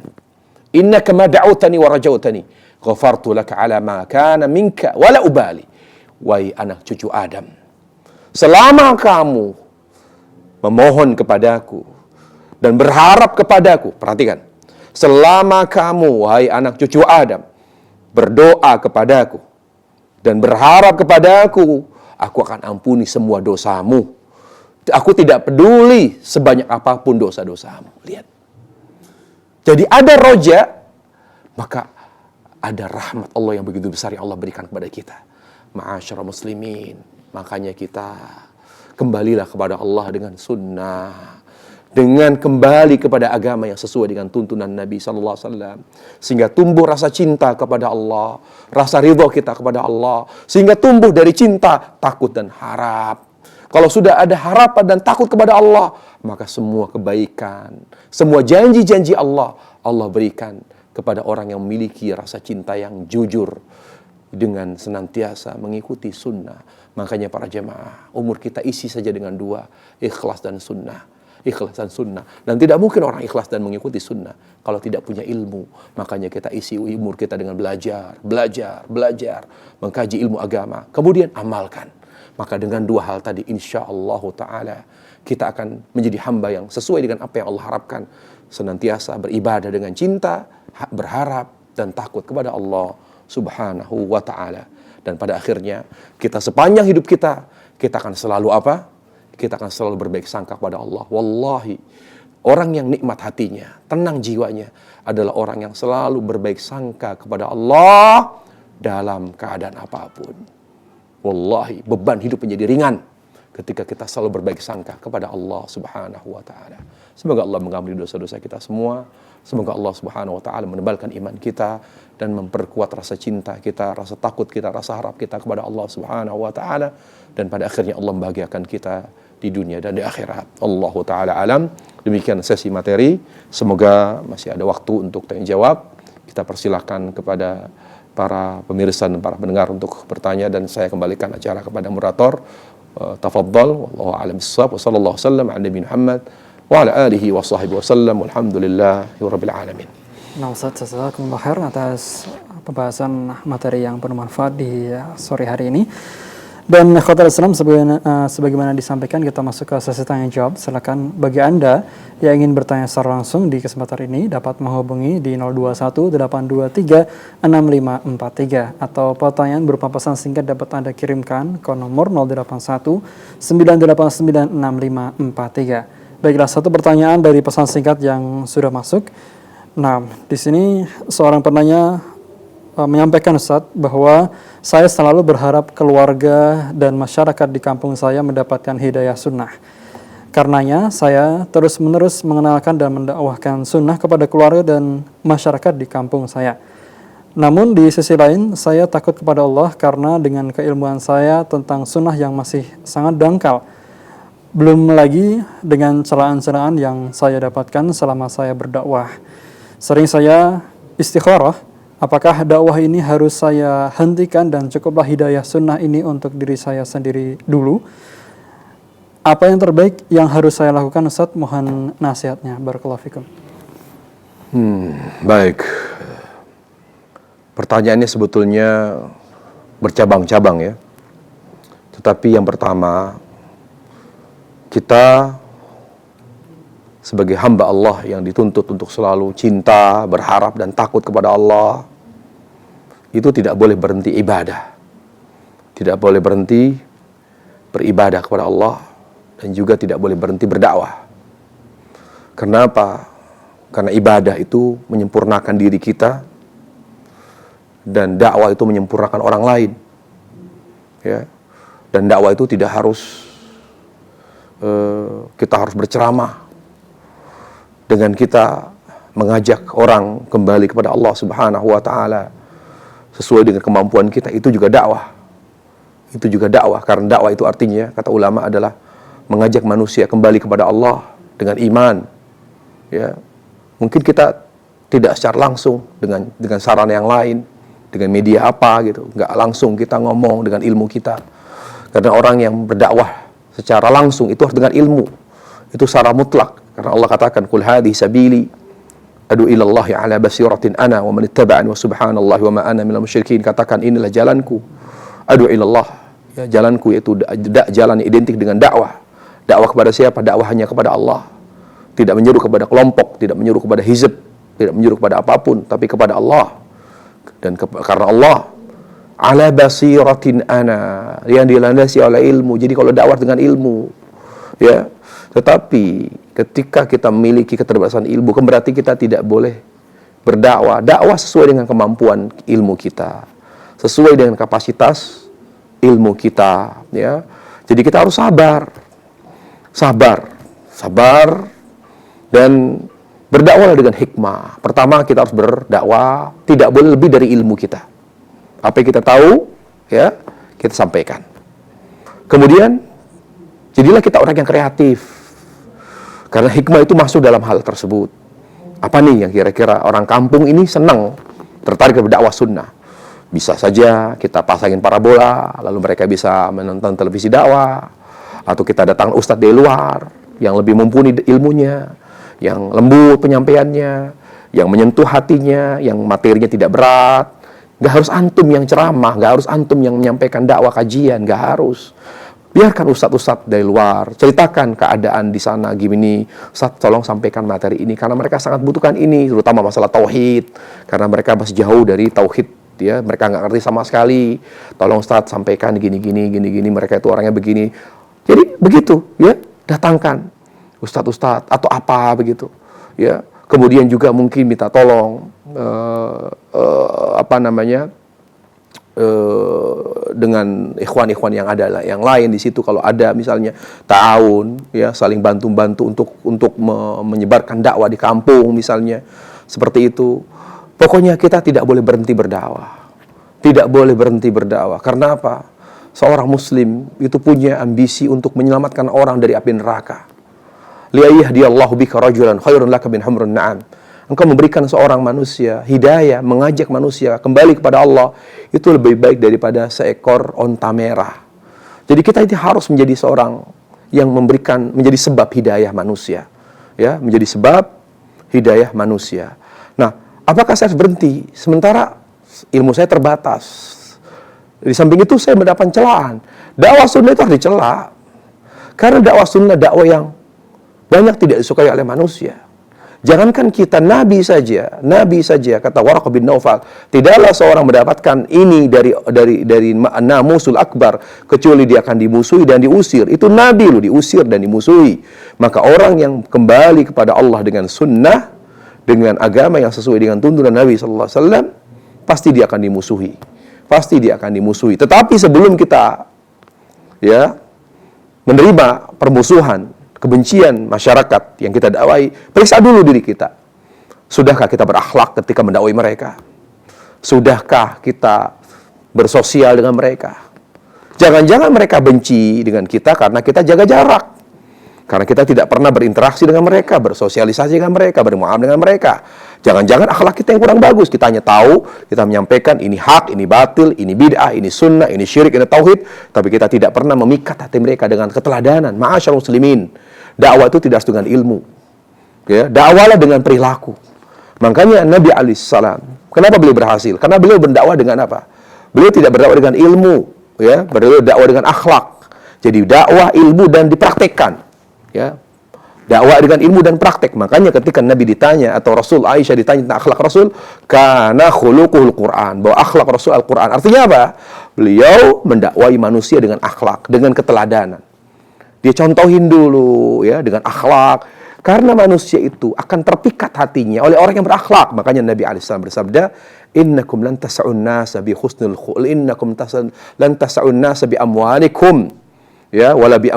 innaka ma da'utani wa rajautani, ghafartu laka ala ma kana minka wa la ubali. Wahai anak cucu Adam, selama kamu memohon kepadaku dan berharap kepadaku, perhatikan, selama kamu, wahai anak cucu Adam, berdoa kepadaku dan berharap kepadaku, aku akan ampuni semua dosamu. Aku tidak peduli sebanyak apapun dosa-dosamu. Lihat. Jadi ada roja, maka ada rahmat Allah yang begitu besar yang Allah berikan kepada kita. Ma'asyara muslimin, makanya kita kembalilah kepada Allah dengan sunnah, dengan kembali kepada agama yang sesuai dengan tuntunan Nabi SAW, sehingga tumbuh rasa cinta kepada Allah, rasa ridho kita kepada Allah, sehingga tumbuh dari cinta, takut dan harap. Kalau sudah ada harapan dan takut kepada Allah, maka semua kebaikan, semua janji-janji Allah berikan kepada orang yang memiliki rasa cinta yang jujur, dengan senantiasa mengikuti sunnah. Makanya para jemaah, umur kita isi saja dengan dua, ikhlas dan sunnah. Ikhlas dan sunnah. Dan tidak mungkin orang ikhlas dan mengikuti sunnah kalau tidak punya ilmu. Makanya kita isi umur kita dengan belajar, mengkaji ilmu agama, kemudian amalkan. Maka dengan dua hal tadi, insyaallah ta'ala, kita akan menjadi hamba yang sesuai dengan apa yang Allah harapkan. Senantiasa beribadah dengan cinta, berharap, dan takut kepada Allah subhanahu wa ta'ala. Dan pada akhirnya kita sepanjang hidup kita akan selalu apa? Kita akan selalu berbaik sangka kepada Allah. Wallahi, orang yang nikmat hatinya, tenang jiwanya adalah orang yang selalu berbaik sangka kepada Allah dalam keadaan apapun. Wallahi, beban hidup menjadi ringan ketika kita selalu berbaik sangka kepada Allah Subhanahu wa taala. Semoga Allah mengampuni dosa-dosa kita semua. Semoga Allah Subhanahu wa taala menebalkan iman kita dan memperkuat rasa cinta kita, rasa takut kita, rasa harap kita kepada Allah Subhanahu wa taala, dan pada akhirnya Allah membahagiakan kita di dunia dan di akhirat. Allahu taala alam. Demikian sesi materi. Semoga masih ada waktu untuk tanya jawab. Kita persilahkan kepada para pemirsa dan para pendengar untuk bertanya, dan saya kembalikan acara kepada moderator. Tafadhal, wallahu a'lam bissawab, wa sallallahu wasallam ala nabi Muhammad wa ala alihi wa sahbihi wasallam, walhamdulillahi rabbil alamin. Nah, Ustaz, jazakumullah khair atas pembahasan materi yang penuh manfaat di sore hari ini. Dan ikhwatal Islam, sebagaimana disampaikan, kita masuk ke sesi tanya jawab. Silakan bagi Anda yang ingin bertanya secara langsung di kesempatan ini dapat menghubungi di 0218236543, atau pertanyaan berupa pesan singkat dapat Anda kirimkan ke nomor 0819896543. Baiklah, satu pertanyaan dari pesan singkat yang sudah masuk. Nah, di sini seorang penanya menyampaikan, Ustaz, bahwa saya selalu berharap keluarga dan masyarakat di kampung saya mendapatkan hidayah sunnah. Karenanya saya terus-menerus mengenalkan dan mendakwahkan sunnah kepada keluarga dan masyarakat di kampung saya. Namun di sisi lain saya takut kepada Allah karena dengan keilmuan saya tentang sunnah yang masih sangat dangkal. Belum lagi dengan celaan-celaan yang saya dapatkan selama saya berdakwah. Sering saya istikharah, apakah dakwah ini harus saya hentikan dan cukuplah hidayah sunnah ini untuk diri saya sendiri dulu? Apa yang terbaik yang harus saya lakukan, Ustaz? Mohon nasihatnya. Barakallahu fikum. Baik. Pertanyaannya sebetulnya bercabang-cabang ya. Tetapi yang pertama, kita sebagai hamba Allah yang dituntut untuk selalu cinta, berharap dan takut kepada Allah, itu tidak boleh berhenti ibadah. Tidak boleh berhenti beribadah kepada Allah, dan juga tidak boleh berhenti berdakwah. Kenapa? Karena ibadah itu menyempurnakan diri kita, dan dakwah itu menyempurnakan orang lain. Ya. Dan dakwah itu tidak harus kita harus berceramah dengan kita mengajak orang kembali kepada Allah Subhanahu wa taala sesuai dengan kemampuan kita. Itu juga dakwah. Itu juga dakwah, karena dakwah itu artinya, kata ulama, adalah mengajak manusia kembali kepada Allah dengan iman. Ya. Mungkin kita tidak secara langsung dengan sarana yang lain, dengan media apa gitu, nggak langsung kita ngomong dengan ilmu kita. Karena orang yang berdakwah secara langsung itu harus dengan ilmu. Itu secara mutlak. Karena Allah katakan, "Qul hadhihi sabili adu ilallahi ala basiratin ana wa man ittaba'ani wa subhanallahi wa ma ana minal musyrikin." Katakan, inilah jalanku. Adu ilallah. Ya, jalanku yaitu jalan yang identik dengan dakwah. Dakwah kepada siapa? Dakwah hanya kepada Allah. Tidak menyeru kepada kelompok, tidak menyeru kepada hizb, tidak menyeru kepada apapun, tapi kepada Allah. Dan karena Allah ala basiratin ana, yang dilandasi oleh ilmu. Jadi kalau dakwah dengan ilmu, ya. Tetapi ketika kita memiliki keterbatasan ilmu, kan berarti kita tidak boleh berdakwah. Dakwah sesuai dengan kemampuan ilmu kita, sesuai dengan kapasitas ilmu kita, ya. Jadi kita harus sabar, dan berdakwah dengan hikmah. Pertama, kita harus berdakwah tidak boleh lebih dari ilmu kita. Apa yang kita tahu, ya, kita sampaikan. Kemudian, jadilah kita orang yang kreatif. Karena hikmah itu masuk dalam hal tersebut. Apa nih yang kira-kira orang kampung ini senang, tertarik berdakwah sunnah? Bisa saja kita pasangin parabola, lalu mereka bisa menonton televisi dakwah, atau kita datang ustadz dari luar yang lebih mumpuni ilmunya, yang lembut penyampaiannya, yang menyentuh hatinya, yang materinya tidak berat. Gak harus antum yang ceramah, gak harus antum yang menyampaikan dakwah kajian, gak harus. Biarkan ustadz-ustadz dari luar ceritakan keadaan di sana gini. Ustadz, tolong sampaikan materi ini karena mereka sangat butuhkan ini, terutama masalah tauhid, karena mereka masih jauh dari tauhid, ya, mereka nggak ngerti sama sekali. Tolong Ustadz sampaikan gini, mereka itu orangnya begini. Jadi begitu, ya, datangkan ustadz-ustadz atau apa begitu, ya. Kemudian juga mungkin minta tolong dengan ikhwan-ikhwan yang ada yang lain di situ, kalau ada misalnya ta'awun, ya, saling bantu-bantu untuk menyebarkan dakwah di kampung misalnya, seperti itu. Pokoknya kita tidak boleh berhenti berdakwah. Tidak boleh berhenti berdakwah. Karena apa? Seorang muslim itu punya ambisi untuk menyelamatkan orang dari api neraka. Liyahdiyallahu bika rajulan khairun laka min humrun na'am. Engkau memberikan seorang manusia hidayah, mengajak manusia kembali kepada Allah, itu lebih baik daripada seekor onta merah. Jadi kita itu harus menjadi seorang yang menjadi sebab hidayah manusia, ya, menjadi sebab hidayah manusia. Nah, apakah saya harus berhenti sementara ilmu saya terbatas? Di samping itu saya mendapat celaan. Dakwah sunnah itu harus dicela, karena dakwah sunnah dakwah yang banyak tidak disukai oleh manusia. Jangankan kita, Nabi saja kata Waraqah bin Naufal, tidaklah seorang mendapatkan ini dari namusul akbar kecuali dia akan dimusuhi dan diusir. Itu Nabi loh, diusir dan dimusuhi. Maka orang yang kembali kepada Allah dengan sunnah, dengan agama yang sesuai dengan tuntunan Nabi sallallahu alaihi wasallam, pasti dia akan dimusuhi. Pasti dia akan dimusuhi. Tetapi sebelum kita menerima permusuhan, kebencian masyarakat yang kita dakwai, periksa dulu diri kita. Sudahkah kita berakhlak ketika mendakwai mereka? Sudahkah kita bersosial dengan mereka? Jangan-jangan mereka benci dengan kita karena kita jaga jarak. Karena kita tidak pernah berinteraksi dengan mereka, bersosialisasi dengan mereka, bermuamalah dengan mereka. Jangan-jangan akhlak kita yang kurang bagus. Kita hanya tahu, kita menyampaikan ini hak, ini batil, ini bid'ah, ini sunnah, ini syirik, ini tauhid. Tapi kita tidak pernah memikat hati mereka dengan keteladanan. Ma'asyarul muslimin. Dakwah itu tidak harus dengan ilmu. Ya, dakwahlah dengan perilaku. Makanya Nabi alaihissalam, kenapa beliau berhasil? Karena beliau berdakwah dengan apa? Beliau tidak berdakwah dengan ilmu, ya, beliau dakwah dengan akhlak. Jadi dakwah, ilmu dan dipraktekkan. Ya, dakwah dengan ilmu dan praktek. Makanya ketika Nabi ditanya atau Rasul Aisyah ditanya tentang akhlak Rasul, kana khuluquhul Quran, bahwa akhlak Rasul Al-Quran. Artinya apa? Beliau mendakwai manusia dengan akhlak, dengan keteladanan. Dia contohin dulu, ya, dengan akhlak. Karena manusia itu akan terpikat hatinya oleh orang yang berakhlak. Makanya Nabi alaihissalam bersabda, innakum lan tas'un nasa bi husnil khuluq, innakum lan tas'un nasa bi amwalikum, ya, wala bi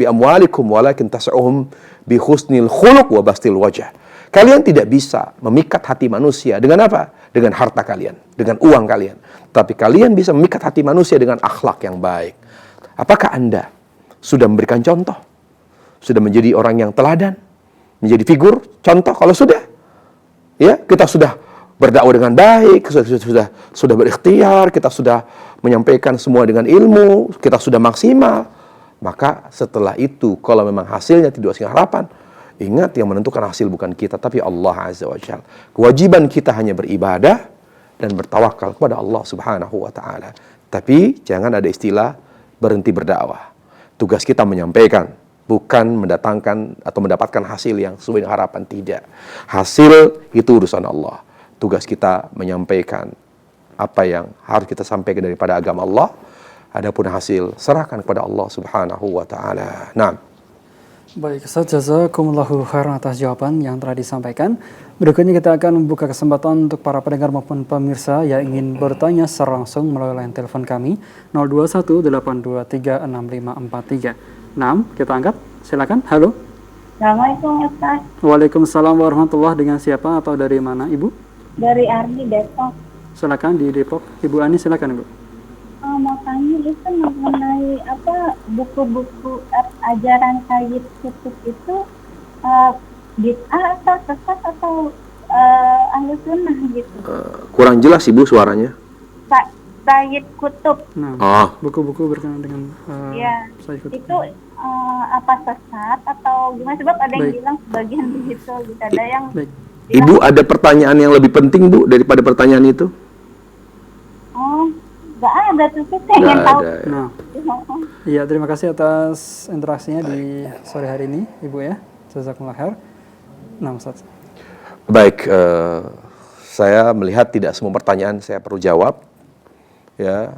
amwalikum walakin tas'uhum bi husnil khuluq wa bastil wajah. Kalian tidak bisa memikat hati manusia dengan apa? Dengan harta kalian, dengan uang kalian. Tapi kalian bisa memikat hati manusia dengan akhlak yang baik. Apakah Anda sudah memberikan contoh? Sudah menjadi orang yang teladan? Menjadi figur, contoh? Kalau sudah, ya, kita sudah berdakwah dengan baik, sudah berikhtiar, kita sudah menyampaikan semua dengan ilmu, kita sudah maksimal. Maka setelah itu, kalau memang hasilnya tidak sesuai harapan, ingat yang menentukan hasil bukan kita, tapi Allah Azza wa Jalla. Kewajiban kita hanya beribadah dan bertawakal kepada Allah Subhanahu wa Ta'ala. Tapi jangan ada istilah berhenti berdakwah. Tugas kita menyampaikan, bukan mendatangkan atau mendapatkan hasil yang sesuai dengan harapan. Tidak. Hasil itu urusan Allah. Tugas kita menyampaikan apa yang harus kita sampaikan daripada agama Allah. Adapun hasil, serahkan kepada Allah Subhanahu wa Ta'ala. Nah. Baik, Ustaz, jazakumullahu khairan atas jawaban yang telah disampaikan. Berikutnya kita akan membuka kesempatan untuk para pendengar maupun pemirsa yang ingin bertanya secara langsung melalui line telepon kami 0218236543. Kita angkat. Silakan. Halo. Assalamualaikum Ustaz. Waalaikumsalam warahmatullahi. Dengan siapa atau dari mana, Ibu? Dari Arni Depok. Silakan di Depok. Ibu Ani, silakan, Ibu. Mau tanya itu mengenai buku-buku ajaran Sayyid Qutb itu bid'ah atau sesat atau ahlu sunnah gitu. Kurang jelas Ibu suaranya. Sayyid Qutb. Buku-buku berkenaan dengan Sayyid Qutb. Itu apa sesat atau gimana? Sebab ada yang bilang sebagian begitu, gitu. Ada yang Ibu ada pertanyaan yang lebih penting, Bu, daripada pertanyaan itu? Nggak ada tuh, saya ingin tahu. Iya, terima kasih atas interaksinya di sore hari ini, Ibu, ya. Jazakumullah khair. Ustaz. Baik, saya melihat tidak semua pertanyaan saya perlu jawab, ya.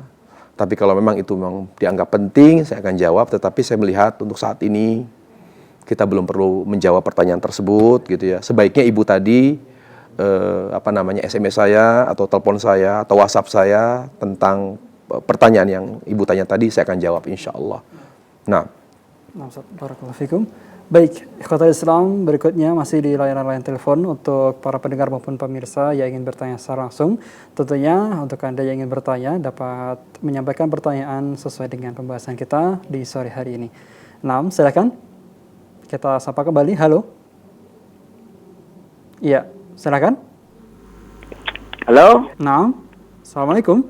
Tapi kalau memang itu memang dianggap penting, saya akan jawab. Tetapi saya melihat untuk saat ini kita belum perlu menjawab pertanyaan tersebut, gitu ya. Sebaiknya Ibu tadi SMS saya atau telepon saya atau WhatsApp saya tentang pertanyaan yang Ibu tanya tadi, saya akan jawab insya Allah. Nah, Ustaz, barakallahu fikum. Baik, ikhwatal Islam, berikutnya masih di layanan telepon untuk para pendengar maupun pemirsa yang ingin bertanya secara langsung. Tentunya untuk Anda yang ingin bertanya dapat menyampaikan pertanyaan sesuai dengan pembahasan kita di sore hari ini. Nah, silakan. Kita sapa kembali. Halo. Iya, silakan. Halo. Nah, Assalamualaikum.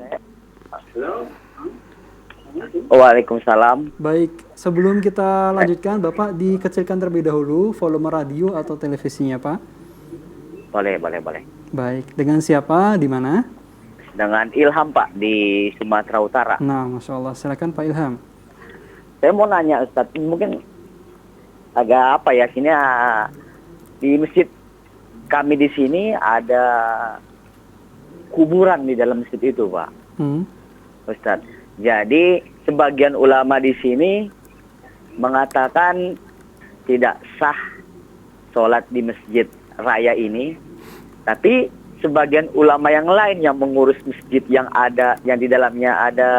Waalaikumsalam. Baik, sebelum kita lanjutkan, Bapak dikecilkan terlebih dahulu volume radio atau televisinya, Pak. Boleh. Baik, dengan siapa, di mana? Dengan Ilham, Pak, di Sumatera Utara. Nah, Masya Allah, silakan Pak Ilham. Saya mau nanya, Ustadz, mungkin agak apa ya, sini di masjid kami di sini ada kuburan di dalam masjid itu, Pak. Ustadz. Jadi sebagian ulama di sini mengatakan tidak sah sholat di masjid raya ini, tapi sebagian ulama yang lain yang mengurus masjid yang di dalamnya ada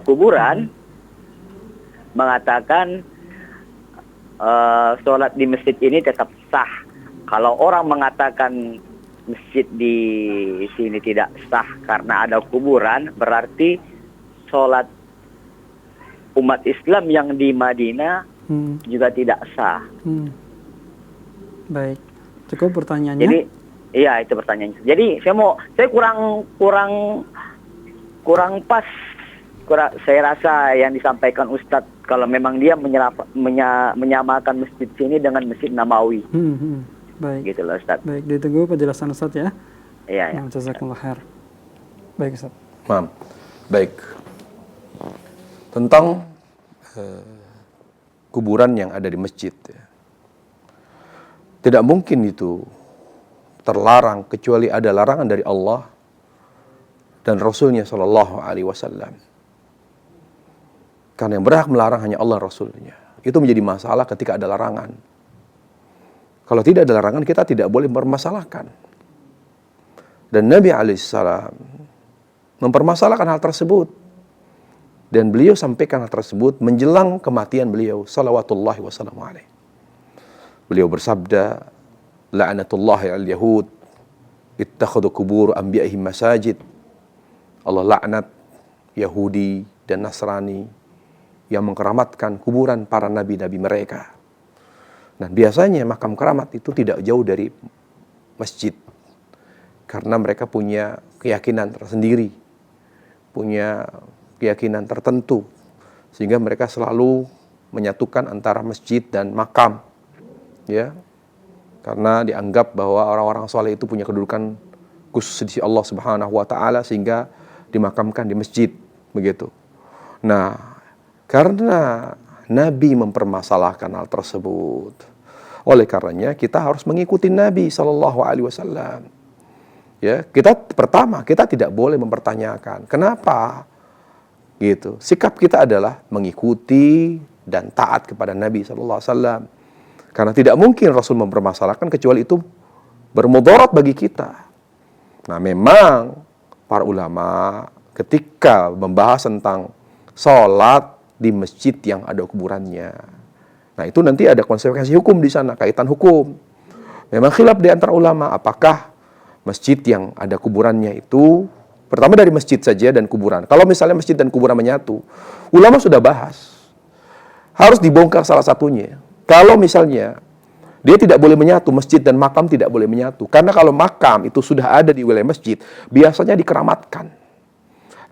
kuburan mengatakan sholat di masjid ini tetap sah. Kalau orang mengatakan masjid di sini tidak sah karena ada kuburan, berarti sholat umat Islam yang di Madinah juga tidak sah. Baik, cukup pertanyaannya. Jadi, iya itu pertanyaannya. Jadi saya kurang pas. Saya rasa yang disampaikan Ustadz kalau memang dia menyamakan masjid sini dengan Masjid Nabawi. Baik. Gitu loh, Ustaz. Baik, ditunggu penjelasan Ustaz ya. Iya. Jazakumullah khair. Baik, Ustaz. Baik. Tentang kuburan yang ada di masjid. Tidak mungkin itu terlarang kecuali ada larangan dari Allah dan Rasulnya Shallallahu Alaihi Wasallam. Karena yang berhak melarang hanya Allah Rasulnya. Itu menjadi masalah ketika ada larangan. Kalau tidak ada larangan, kita tidak boleh mempermasalahkan. Dan Nabi alaihissalam mempermasalahkan hal tersebut. Dan beliau sampaikan hal tersebut menjelang kematian beliau, salawatullahi wasallam alaih. Beliau bersabda, la'natullahi al-yahud, ittakhadu kubur anbiya'ihim masajid. Allah laknat Yahudi dan Nasrani yang mengkeramatkan kuburan para nabi-nabi mereka. Nah, biasanya makam keramat itu tidak jauh dari masjid. Karena mereka punya keyakinan tersendiri. Punya keyakinan tertentu. Sehingga mereka selalu menyatukan antara masjid dan makam. Ya. Karena dianggap bahwa orang-orang soleh itu punya kedudukan khusus di Allah Subhanahu wa taala sehingga dimakamkan di masjid, begitu. Nah, karena Nabi mempermasalahkan hal tersebut. Oleh karenanya kita harus mengikuti Nabi Sallallahu Alaihi Wasallam. Ya, kita tidak boleh mempertanyakan kenapa, gitu. Sikap kita adalah mengikuti dan taat kepada Nabi Sallallahu Alaihi Wasallam. Karena tidak mungkin Rasul mempermasalahkan kecuali itu bermudarat bagi kita. Nah, memang para ulama ketika membahas tentang sholat di masjid yang ada kuburannya. Nah, itu nanti ada konsekuensi hukum di sana, kaitan hukum. Memang khilaf di antara ulama, apakah masjid yang ada kuburannya itu, pertama dari masjid saja dan kuburan. Kalau misalnya masjid dan kuburan menyatu, ulama sudah bahas. Harus dibongkar salah satunya. Kalau misalnya dia tidak boleh menyatu, masjid dan makam tidak boleh menyatu. Karena kalau makam itu sudah ada di wilayah masjid, biasanya dikeramatkan.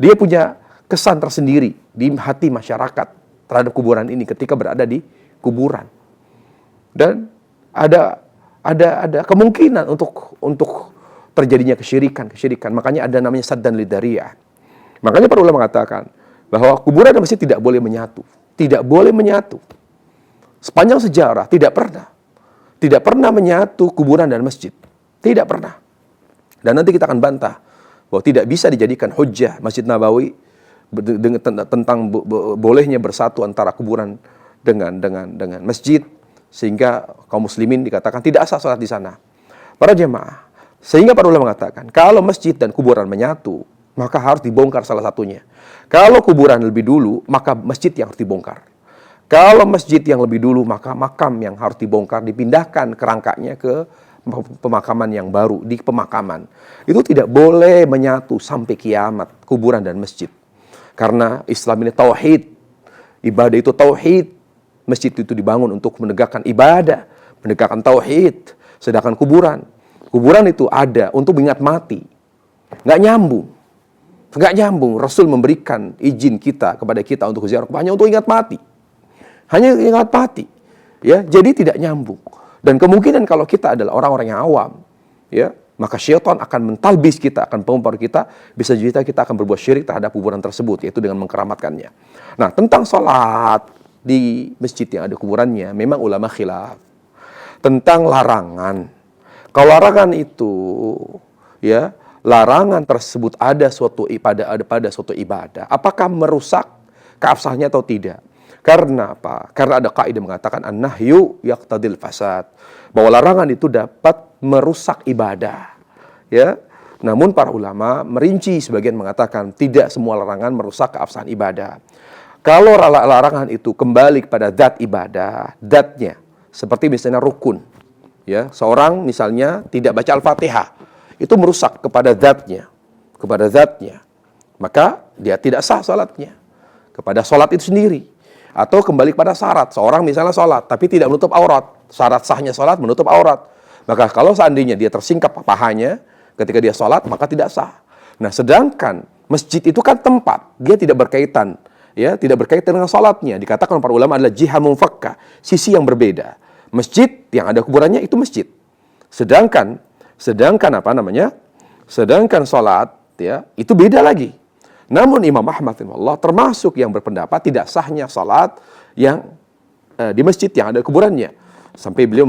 Dia punya kesan tersendiri di hati masyarakat terhadap kuburan ini ketika berada di kuburan. Dan ada kemungkinan untuk terjadinya kesyirikan. Makanya ada namanya saddan lidariyah. Makanya para ulama mengatakan bahwa kuburan dan masjid tidak boleh menyatu. Tidak boleh menyatu. Sepanjang sejarah tidak pernah menyatu kuburan dan masjid. Tidak pernah. Dan nanti kita akan bantah bahwa tidak bisa dijadikan hujjah Masjid Nabawi tentang bolehnya bersatu antara kuburan dengan masjid, sehingga kaum muslimin dikatakan tidak sah salat di sana. Para jemaah, sehingga para ulama mengatakan, kalau masjid dan kuburan menyatu, maka harus dibongkar salah satunya. Kalau kuburan lebih dulu, maka masjid yang harus dibongkar. Kalau masjid yang lebih dulu, maka makam yang harus dibongkar, dipindahkan kerangkanya ke pemakaman yang baru, di pemakaman. Itu tidak boleh menyatu sampai kiamat, kuburan dan masjid. Karena Islam ini tauhid, ibadah itu tauhid. Masjid itu dibangun untuk menegakkan ibadah, menegakkan tauhid. Sedangkan kuburan itu ada untuk mengingat mati. Nggak nyambung. Rasul memberikan izin kepada kita untuk ziarah hanya untuk ingat mati. Hanya ingat mati. Ya, jadi tidak nyambung. Dan kemungkinan kalau kita adalah orang-orang yang awam, ya, maka syaitan akan mentalbis kita, akan mempengaruhi kita, bisa jadi kita akan berbuat syirik terhadap kuburan tersebut, yaitu dengan mengkeramatkannya. Nah, tentang salat di masjid yang ada kuburannya, memang ulama khilaf tentang larangan. Kalau larangan itu, ya, larangan tersebut ada pada suatu ibadah, apakah merusak keabsahannya atau tidak? Karena apa? Karena ada kaidah mengatakan an-nahyu yaqtadil fasad, bahwa larangan itu dapat merusak ibadah. Ya. Namun para ulama merinci, sebagian mengatakan tidak semua larangan merusak keabsahan ibadah. Kalau larangan itu kembali kepada zat ibadah, zatnya, seperti misalnya rukun, ya, seorang misalnya tidak baca Al-Fatihah, itu merusak kepada zatnya, maka dia tidak sah salatnya, kepada salat itu sendiri. Atau kembali kepada syarat, seorang misalnya salat tapi tidak menutup aurat, syarat sahnya salat menutup aurat, maka kalau seandainya dia tersingkap pahanya ketika dia salat, maka tidak sah. Nah, sedangkan masjid itu kan tempat, dia tidak berkaitan, ya, tidak berkaitan dengan salatnya. Dikatakan para ulama adalah jihah munfakkah, sisi yang berbeda. Masjid yang ada kuburannya itu masjid. Sedangkan Sedangkan salat, ya, itu beda lagi. Namun Imam Ahmad rahimahullah termasuk yang berpendapat tidak sahnya salat yang di masjid yang ada kuburannya. Sampai beliau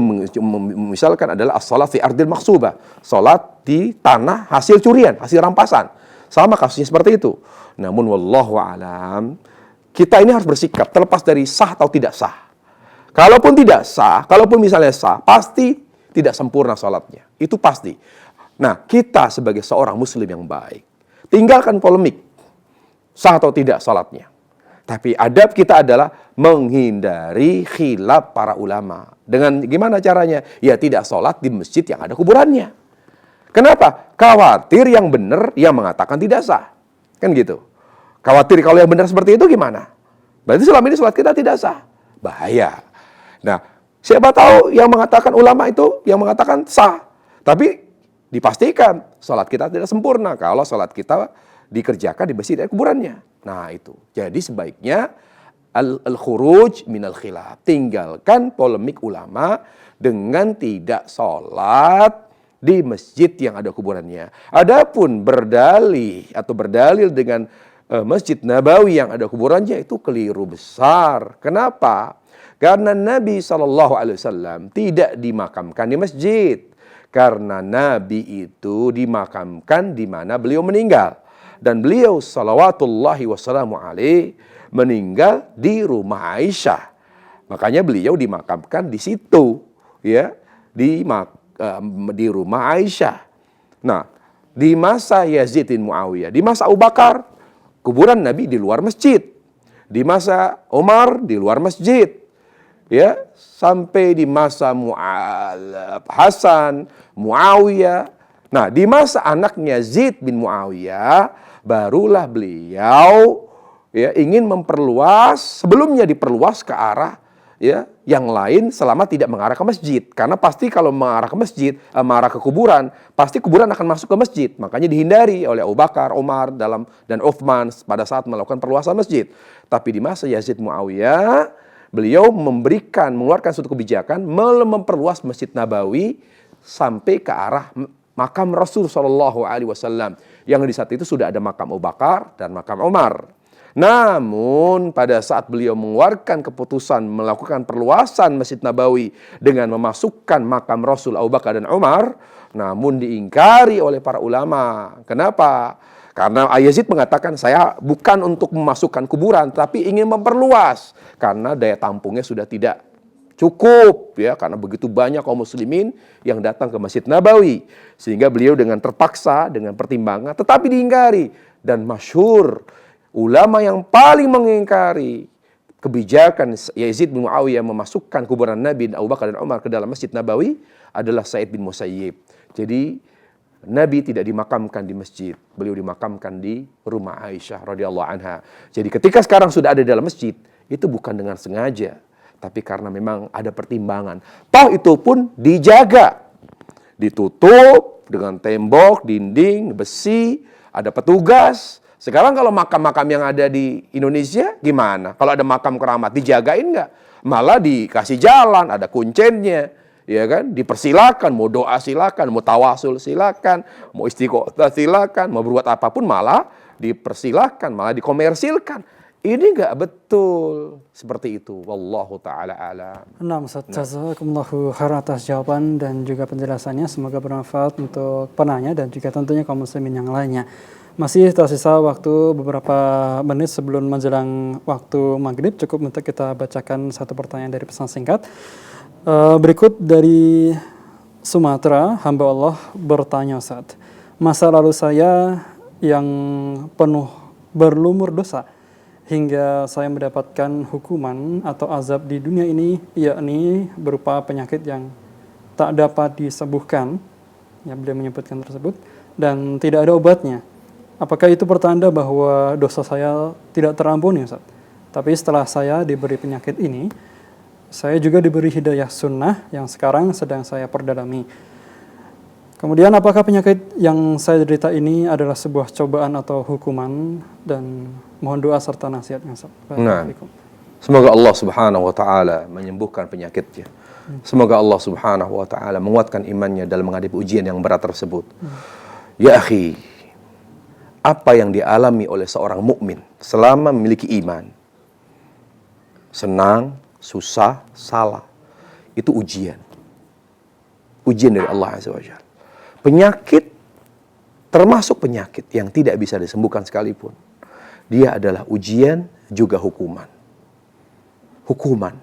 misalkan adalah as-salat fi ardil makhsubah, salat di tanah hasil curian, hasil rampasan. Sama kasusnya seperti itu. Namun wallahu alam, kita ini harus bersikap terlepas dari sah atau tidak sah. Kalaupun tidak sah, kalaupun misalnya sah, pasti tidak sempurna salatnya. Itu pasti. Nah, kita sebagai seorang muslim yang baik, tinggalkan polemik sah atau tidak salatnya. Tapi adab kita adalah menghindari khilaf para ulama. Dengan gimana caranya? Ya tidak salat di masjid yang ada kuburannya. Kenapa? Khawatir yang benar yang mengatakan tidak sah. Kan gitu. Khawatir kalau yang benar seperti itu gimana? Berarti selama ini salat kita tidak sah. Bahaya. Nah, siapa tahu yang mengatakan ulama itu yang mengatakan sah. Tapi dipastikan salat kita tidak sempurna kalau salat kita dikerjakan di masjid dan kuburannya. Nah, itu. Jadi sebaiknya al-khuruj minal khilaf. Tinggalkan polemik ulama dengan tidak salat di masjid yang ada kuburannya. Adapun berdalil dengan Masjid Nabawi yang ada kuburannya itu keliru besar. Kenapa? Karena Nabi SAW tidak dimakamkan di masjid. Karena Nabi itu dimakamkan di mana beliau meninggal. Dan beliau salawatullahi wassalamu alaih meninggal di rumah Aisyah. Makanya beliau dimakamkan di situ, ya, di rumah Aisyah. Nah, di masa Yazid bin Muawiyah, di masa Abu Bakar, kuburan Nabi di luar masjid. Di masa Umar di luar masjid. Ya, sampai di masa Hasan, Muawiyah. Nah, di masa anaknya Yazid bin Muawiyah, barulah beliau, ya, ingin memperluas, sebelumnya diperluas ke arah, ya, yang lain selama tidak mengarah ke masjid. Karena pasti kalau mengarah ke masjid, mengarah ke kuburan, pasti kuburan akan masuk ke masjid. Makanya dihindari oleh Abu Bakar, Umar dan Uthman pada saat melakukan perluasan masjid. Tapi di masa Yazid Muawiyah, beliau mengeluarkan suatu kebijakan memperluas Masjid Nabawi sampai ke arah makam Rasul SAW, yang di saat itu sudah ada makam Abu Bakar dan makam Umar. Namun pada saat beliau mengeluarkan keputusan melakukan perluasan Masjid Nabawi dengan memasukkan makam Rasul, Abu Bakar dan Umar, namun diingkari oleh para ulama. Kenapa? Karena Yazid mengatakan, saya bukan untuk memasukkan kuburan, tapi ingin memperluas. Karena daya tampungnya sudah tidak cukup ya, karena begitu banyak kaum muslimin yang datang ke Masjid Nabawi, sehingga beliau dengan terpaksa, dengan pertimbangan, tetapi diingkari. Dan masyhur, ulama yang paling mengingkari kebijakan Yazid bin Muawiyah memasukkan kuburan Nabi Abu Bakar dan Umar ke dalam Masjid Nabawi adalah Sa'id bin Musayyib. Jadi Nabi tidak dimakamkan di masjid, beliau dimakamkan di rumah Aisyah radhiyallahu anha. Jadi ketika sekarang sudah ada di dalam masjid, itu bukan dengan sengaja, tapi karena memang ada pertimbangan. Toh itu pun dijaga, ditutup dengan tembok, dinding, besi, ada petugas. Sekarang kalau makam-makam yang ada di Indonesia gimana? Kalau ada makam keramat, dijagain nggak? Malah dikasih jalan, ada kuncennya. Ya kan, dipersilakan, mau doa silakan, mau tawasul silakan, mau istiqomah silakan, mau berbuat apapun malah dipersilakan, malah dikomersilkan. Ini enggak betul seperti itu. Wallahu taala alam. Nah, Ustaz, jazakumullahu khairan atas jawaban dan juga penjelasannya. Semoga bermanfaat untuk penanya dan juga tentunya kaum muslimin yang lainnya. Masih tersisa waktu beberapa menit sebelum menjelang waktu maghrib. Cukup untuk kita bacakan satu pertanyaan dari pesan singkat. Berikut dari Sumatera, hamba Allah bertanya, Ustaz, masa lalu saya yang penuh berlumur dosa hingga saya mendapatkan hukuman atau azab di dunia ini, yakni berupa penyakit yang tak dapat disembuhkan, ya beliau menyebutkan tersebut, dan tidak ada obatnya. Apakah itu pertanda bahwa dosa saya tidak terampuni, Ustaz? Tapi setelah saya diberi penyakit ini, saya juga diberi hidayah sunnah yang sekarang sedang saya perdalami. Kemudian apakah penyakit yang saya derita ini adalah sebuah cobaan atau hukuman, dan mohon doa serta nasihatnya. Nah, semoga Allah Subhanahu wa taala menyembuhkan penyakitnya. Semoga Allah Subhanahu wa taala menguatkan imannya dalam menghadapi ujian yang berat tersebut. Ya akhi, apa yang dialami oleh seorang mukmin selama memiliki iman, senang, susah, salah, itu ujian. Ujian dari Allah Azza wa Jalla. Penyakit, termasuk penyakit yang tidak bisa disembuhkan sekalipun, dia adalah ujian juga hukuman. Hukuman.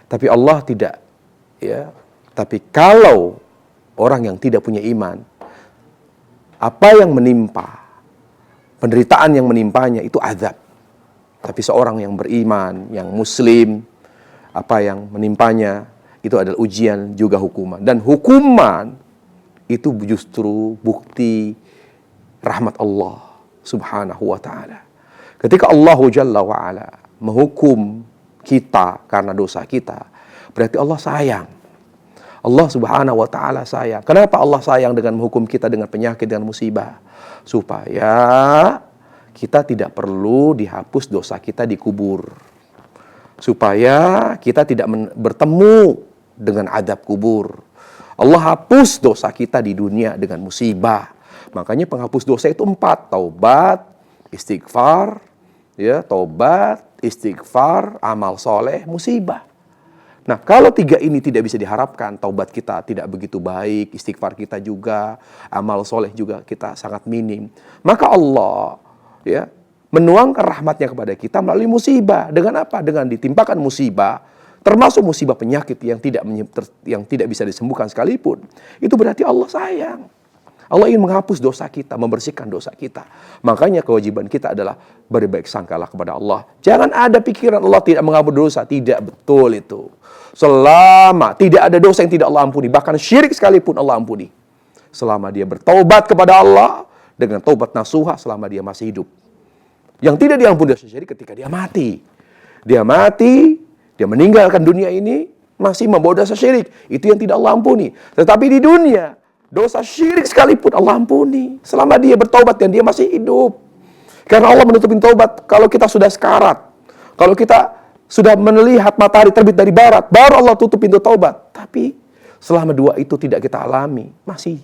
Tapi Allah tidak, ya. Tapi kalau orang yang tidak punya iman, apa yang menimpa, penderitaan yang menimpanya itu azab. Tapi seorang yang beriman, yang muslim, apa yang menimpanya itu adalah ujian juga hukuman. Dan hukuman itu justru bukti rahmat Allah Subhanahu wa ta'ala. Ketika Allah Jalla wa ala menghukum kita karena dosa kita, berarti Allah sayang. Allah Subhanahu wa ta'ala sayang. Kenapa Allah sayang dengan menghukum kita dengan penyakit, dengan musibah? Supaya kita tidak perlu dihapus dosa kita di kubur. Supaya kita tidak bertemu dengan adab kubur. Allah hapus dosa kita di dunia dengan musibah. Makanya penghapus dosa itu 4. Taubat, istighfar, ya, taubat, istighfar, amal soleh, musibah. Nah, kalau 3 ini tidak bisa diharapkan, taubat kita tidak begitu baik, istighfar kita juga, amal soleh juga kita sangat minim, maka Allah, ya, menuangkan rahmatnya kepada kita melalui musibah. Dengan apa? Dengan ditimpakan musibah, termasuk musibah penyakit yang tidak bisa disembuhkan sekalipun. Itu berarti Allah sayang. Allah ingin menghapus dosa kita, membersihkan dosa kita. Makanya kewajiban kita adalah berbaik sangkalah kepada Allah. Jangan ada pikiran Allah tidak mengampuni dosa. Tidak betul itu. Selama tidak ada dosa yang tidak Allah ampuni, bahkan syirik sekalipun Allah ampuni. Selama dia bertaubat kepada Allah dengan taubat nasuha, selama dia masih hidup. Yang tidak diampuni dosa syirik ketika dia mati. Dia mati, dia meninggalkan dunia ini, masih membawa dosa syirik. Itu yang tidak Allah ampuni. Tetapi di dunia, dosa syirik sekalipun Allah ampuni. Selama dia bertaubat dan dia masih hidup. Karena Allah menutupin taubat kalau kita sudah sekarat. Kalau kita sudah melihat matahari terbit dari barat, baru Allah tutup pintu taubat. Tapi selama 2 itu tidak kita alami, masih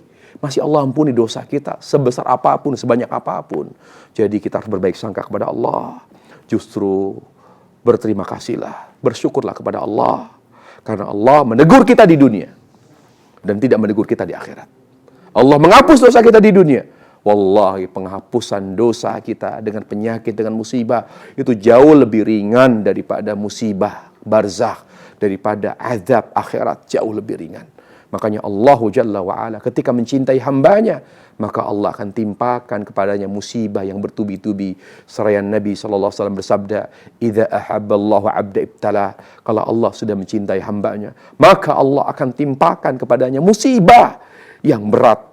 Allah ampuni dosa kita sebesar apapun, sebanyak apapun. Jadi kita harus berbaik sangka kepada Allah. Justru berterima kasihlah, bersyukurlah kepada Allah. Karena Allah menegur kita di dunia dan tidak menegur kita di akhirat. Allah menghapus dosa kita di dunia. Wallahi, penghapusan dosa kita dengan penyakit, dengan musibah, itu jauh lebih ringan daripada musibah barzakh, daripada azab akhirat jauh lebih ringan. Makanya Allah Jalla wa'ala ketika mencintai hambanya, maka Allah akan timpakan kepadanya musibah yang bertubi-tubi. Seraya Nabi SAW bersabda, "Idza ahabballahu 'abda ibtala." Kalau Allah sudah mencintai hambanya, maka Allah akan timpakan kepadanya musibah yang berat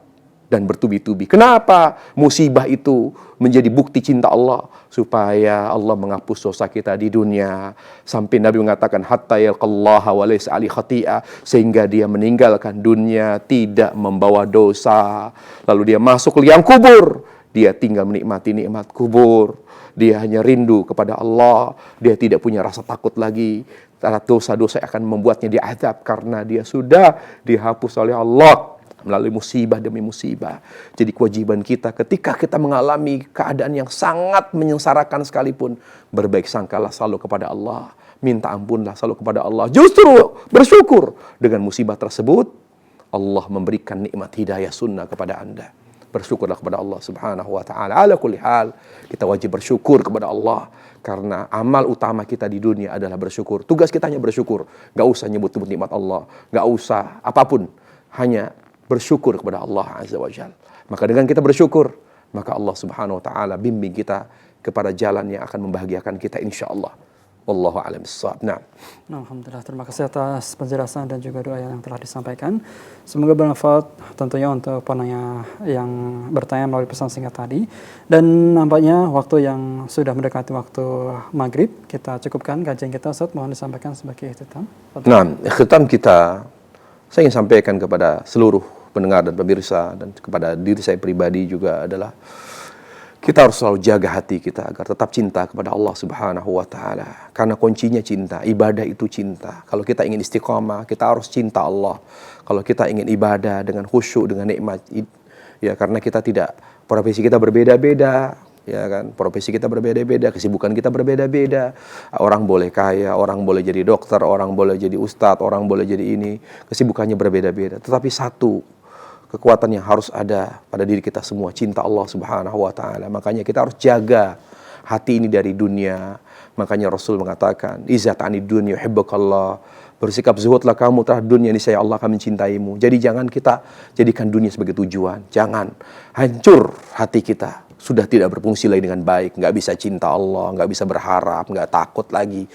dan bertubi-tubi. Kenapa musibah itu menjadi bukti cinta Allah? Supaya Allah menghapus dosa kita di dunia. Sampai Nabi mengatakan, hatta yalqallaha wa laysa ali khati'ah, sehingga dia meninggalkan dunia tidak membawa dosa. Lalu dia masuk liang kubur, dia tinggal menikmati nikmat kubur. Dia hanya rindu kepada Allah. Dia tidak punya rasa takut lagi terhadap dosa-dosa yang akan membuatnya diazab, karena dia sudah dihapus oleh Allah melalui musibah demi musibah. Jadi kewajiban kita ketika kita mengalami keadaan yang sangat menyengsarakan sekalipun, berbaik sangkalah selalu kepada Allah. Minta ampunlah selalu kepada Allah. Justru bersyukur dengan musibah tersebut, Allah memberikan nikmat hidayah sunnah kepada Anda. Bersyukurlah kepada Allah Subhanahu wa ta'ala. Ala kulli hal, kita wajib bersyukur kepada Allah. Karena amal utama kita di dunia adalah bersyukur. Tugas kita hanya bersyukur. Gak usah nyebut-nyebut nikmat Allah. Gak usah apapun. Hanya bersyukur kepada Allah Azza wa Jalla. Maka dengan kita bersyukur, maka Allah Subhanahu wa ta'ala bimbing kita kepada jalan yang akan membahagiakan kita insyaallah. Wallahu a'lam bissawab. Nah, alhamdulillah, terima kasih atas penjelasan dan juga doa yang telah disampaikan. Semoga bermanfaat tentunya untuk penanya yang bertanya melalui pesan singkat tadi. Dan nampaknya waktu yang sudah mendekati waktu maghrib, kita cukupkan kajian kita. Ustaz, mohon disampaikan sebagai ikhtitam. nah, ikhtitam kita, saya ingin sampaikan kepada seluruh pendengar dan pemirsa dan kepada diri saya pribadi juga adalah kita harus selalu jaga hati kita agar tetap cinta kepada Allah Subhanahu wa ta'ala. Karena kuncinya cinta, ibadah itu cinta. Kalau kita ingin istiqamah, kita harus cinta Allah. Kalau kita ingin ibadah dengan khusyuk, dengan nikmat, ya karena kita tidak, profesi kita berbeda-beda, ya kan, profesi kita berbeda-beda, kesibukan kita berbeda-beda. Orang boleh kaya, orang boleh jadi dokter, orang boleh jadi ustadz, orang boleh jadi ini, kesibukannya berbeda-beda. Tetapi satu kekuatan yang harus ada pada diri kita semua, cinta Allah Subhanahu wa ta'ala. Makanya kita harus jaga hati ini dari dunia. Makanya Rasul mengatakan, "Izat anid dunya yuhibbukallah." Bersikap zuhudlah kamu terhadap dunia, ini saya Allah akan mencintaimu. Jadi jangan kita jadikan dunia sebagai tujuan. Jangan hancur hati kita. Sudah tidak berfungsi lagi dengan baik. Nggak bisa cinta Allah, nggak bisa berharap, nggak takut lagi.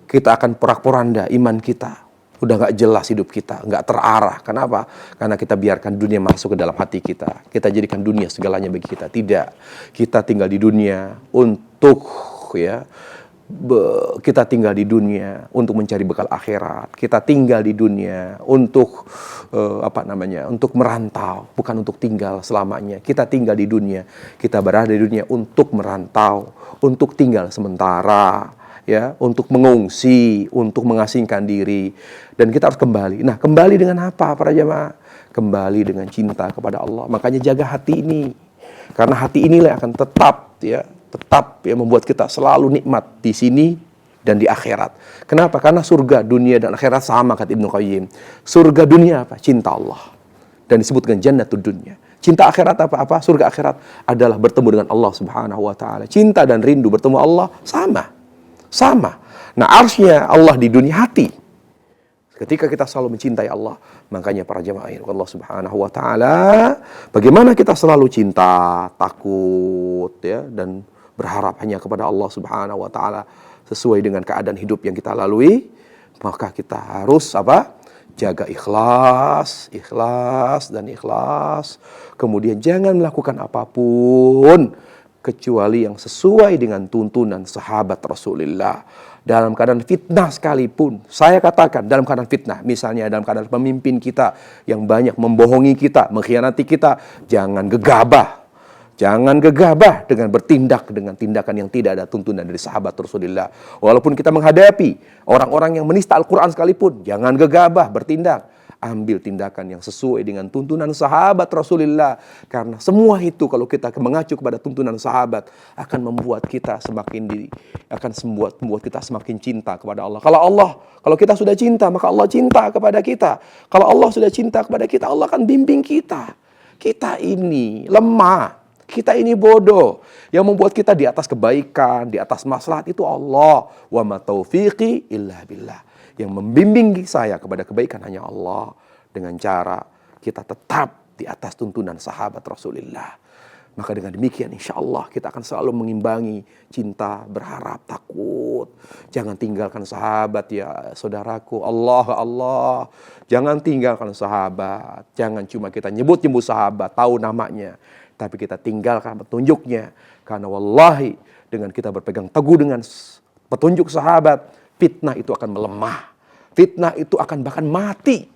Kita akan porak-poranda iman kita. Udah nggak jelas hidup kita, nggak terarah. Kenapa? Karena kita biarkan dunia masuk ke dalam hati kita. Kita jadikan dunia segalanya bagi kita. Tidak. Kita tinggal di dunia untuk kita tinggal di dunia untuk mencari bekal akhirat. Kita tinggal di dunia untuk untuk merantau, bukan untuk tinggal selamanya. Kita tinggal di dunia, kita berada di dunia untuk merantau, untuk tinggal sementara, ya, untuk mengungsi, untuk mengasingkan diri, dan kita harus kembali. Nah, kembali dengan apa para jamaah? Kembali dengan cinta kepada Allah. Makanya jaga hati ini, karena hati inilah yang akan tetap membuat kita selalu nikmat di sini dan di akhirat. Kenapa? Karena surga, dunia, dan akhirat sama, kata Ibnu Qayyim. Surga dunia apa? Cinta Allah. Dan disebut dengan jannatud dunya. Cinta akhirat apa? Surga akhirat adalah bertemu dengan Allah Subhanahu wa ta'ala. Cinta dan rindu bertemu Allah sama. Nah, arsy-nya Allah di dunia hati. Ketika kita selalu mencintai Allah, makanya para jemaah Allah Subhanahu wa ta'ala, bagaimana kita selalu cinta, takut, ya, dan berharap hanya kepada Allah Subhanahu wa ta'ala sesuai dengan keadaan hidup yang kita lalui, maka kita harus jaga ikhlas. Kemudian jangan melakukan apapun kecuali yang sesuai dengan tuntunan sahabat Rasulullah. Dalam keadaan fitnah sekalipun, saya katakan dalam keadaan fitnah, misalnya dalam keadaan pemimpin kita yang banyak membohongi kita, mengkhianati kita, jangan gegabah. Jangan gegabah dengan bertindak dengan tindakan yang tidak ada tuntunan dari sahabat Rasulullah. Walaupun kita menghadapi orang-orang yang menista Al-Quran sekalipun, jangan gegabah bertindak. Ambil tindakan yang sesuai dengan tuntunan sahabat Rasulullah. Karena semua itu kalau kita mengacu kepada tuntunan sahabat akan membuat kita membuat kita semakin cinta kepada Allah. Kalau kita sudah cinta, maka Allah cinta kepada kita. Kalau Allah sudah cinta kepada kita, Allah akan bimbing kita. Kita ini lemah. Kita ini bodoh. Yang membuat kita di atas kebaikan, di atas maslahat itu Allah. Wa ma taufiqi illa billah. Yang membimbing saya kepada kebaikan hanya Allah. Dengan cara kita tetap di atas tuntunan sahabat Rasulullah. Maka dengan demikian insya Allah kita akan selalu mengimbangi cinta, berharap, takut. Jangan tinggalkan sahabat ya saudaraku. Allah. Jangan tinggalkan sahabat. Jangan cuma kita nyebut-nyebut sahabat, tahu namanya. Tapi kita tinggalkan petunjuknya. Karena wallahi dengan kita berpegang teguh dengan petunjuk sahabat, fitnah itu akan melemah. Fitnah itu akan bahkan mati.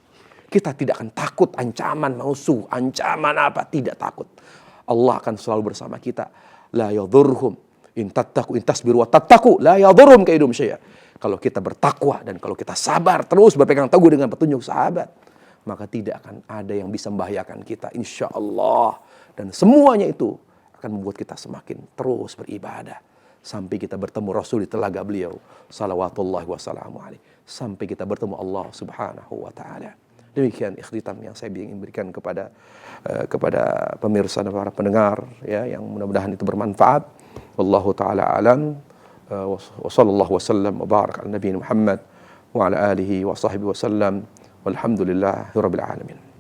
Kita tidak akan takut ancaman musuh, ancaman apa, tidak takut. Allah akan selalu bersama kita. La yadhurhum in tattaqu in tasbiru wa tattaqu la yadhurhum kaidum syai'a. Kalau kita bertakwa dan kalau kita sabar terus berpegang teguh dengan petunjuk sahabat, maka tidak akan ada yang bisa membahayakan kita insyaallah. Dan semuanya itu akan membuat kita semakin terus beribadah sampai kita bertemu Rasul di telaga beliau salawatullahi wassalamu alaihi, sampai kita bertemu Allah Subhanahu wa taala. Demikian ikhtitam yang saya ingin berikan kepada pemirsa dan para pendengar ya, yang mudah-mudahan itu bermanfaat. Wallahu taala alam. Wa sallallahu wasallam wa baraka ala nabiyina Muhammad wa ala alihi wa sahbihi wasallam. Walhamdulillahirabbil alamin.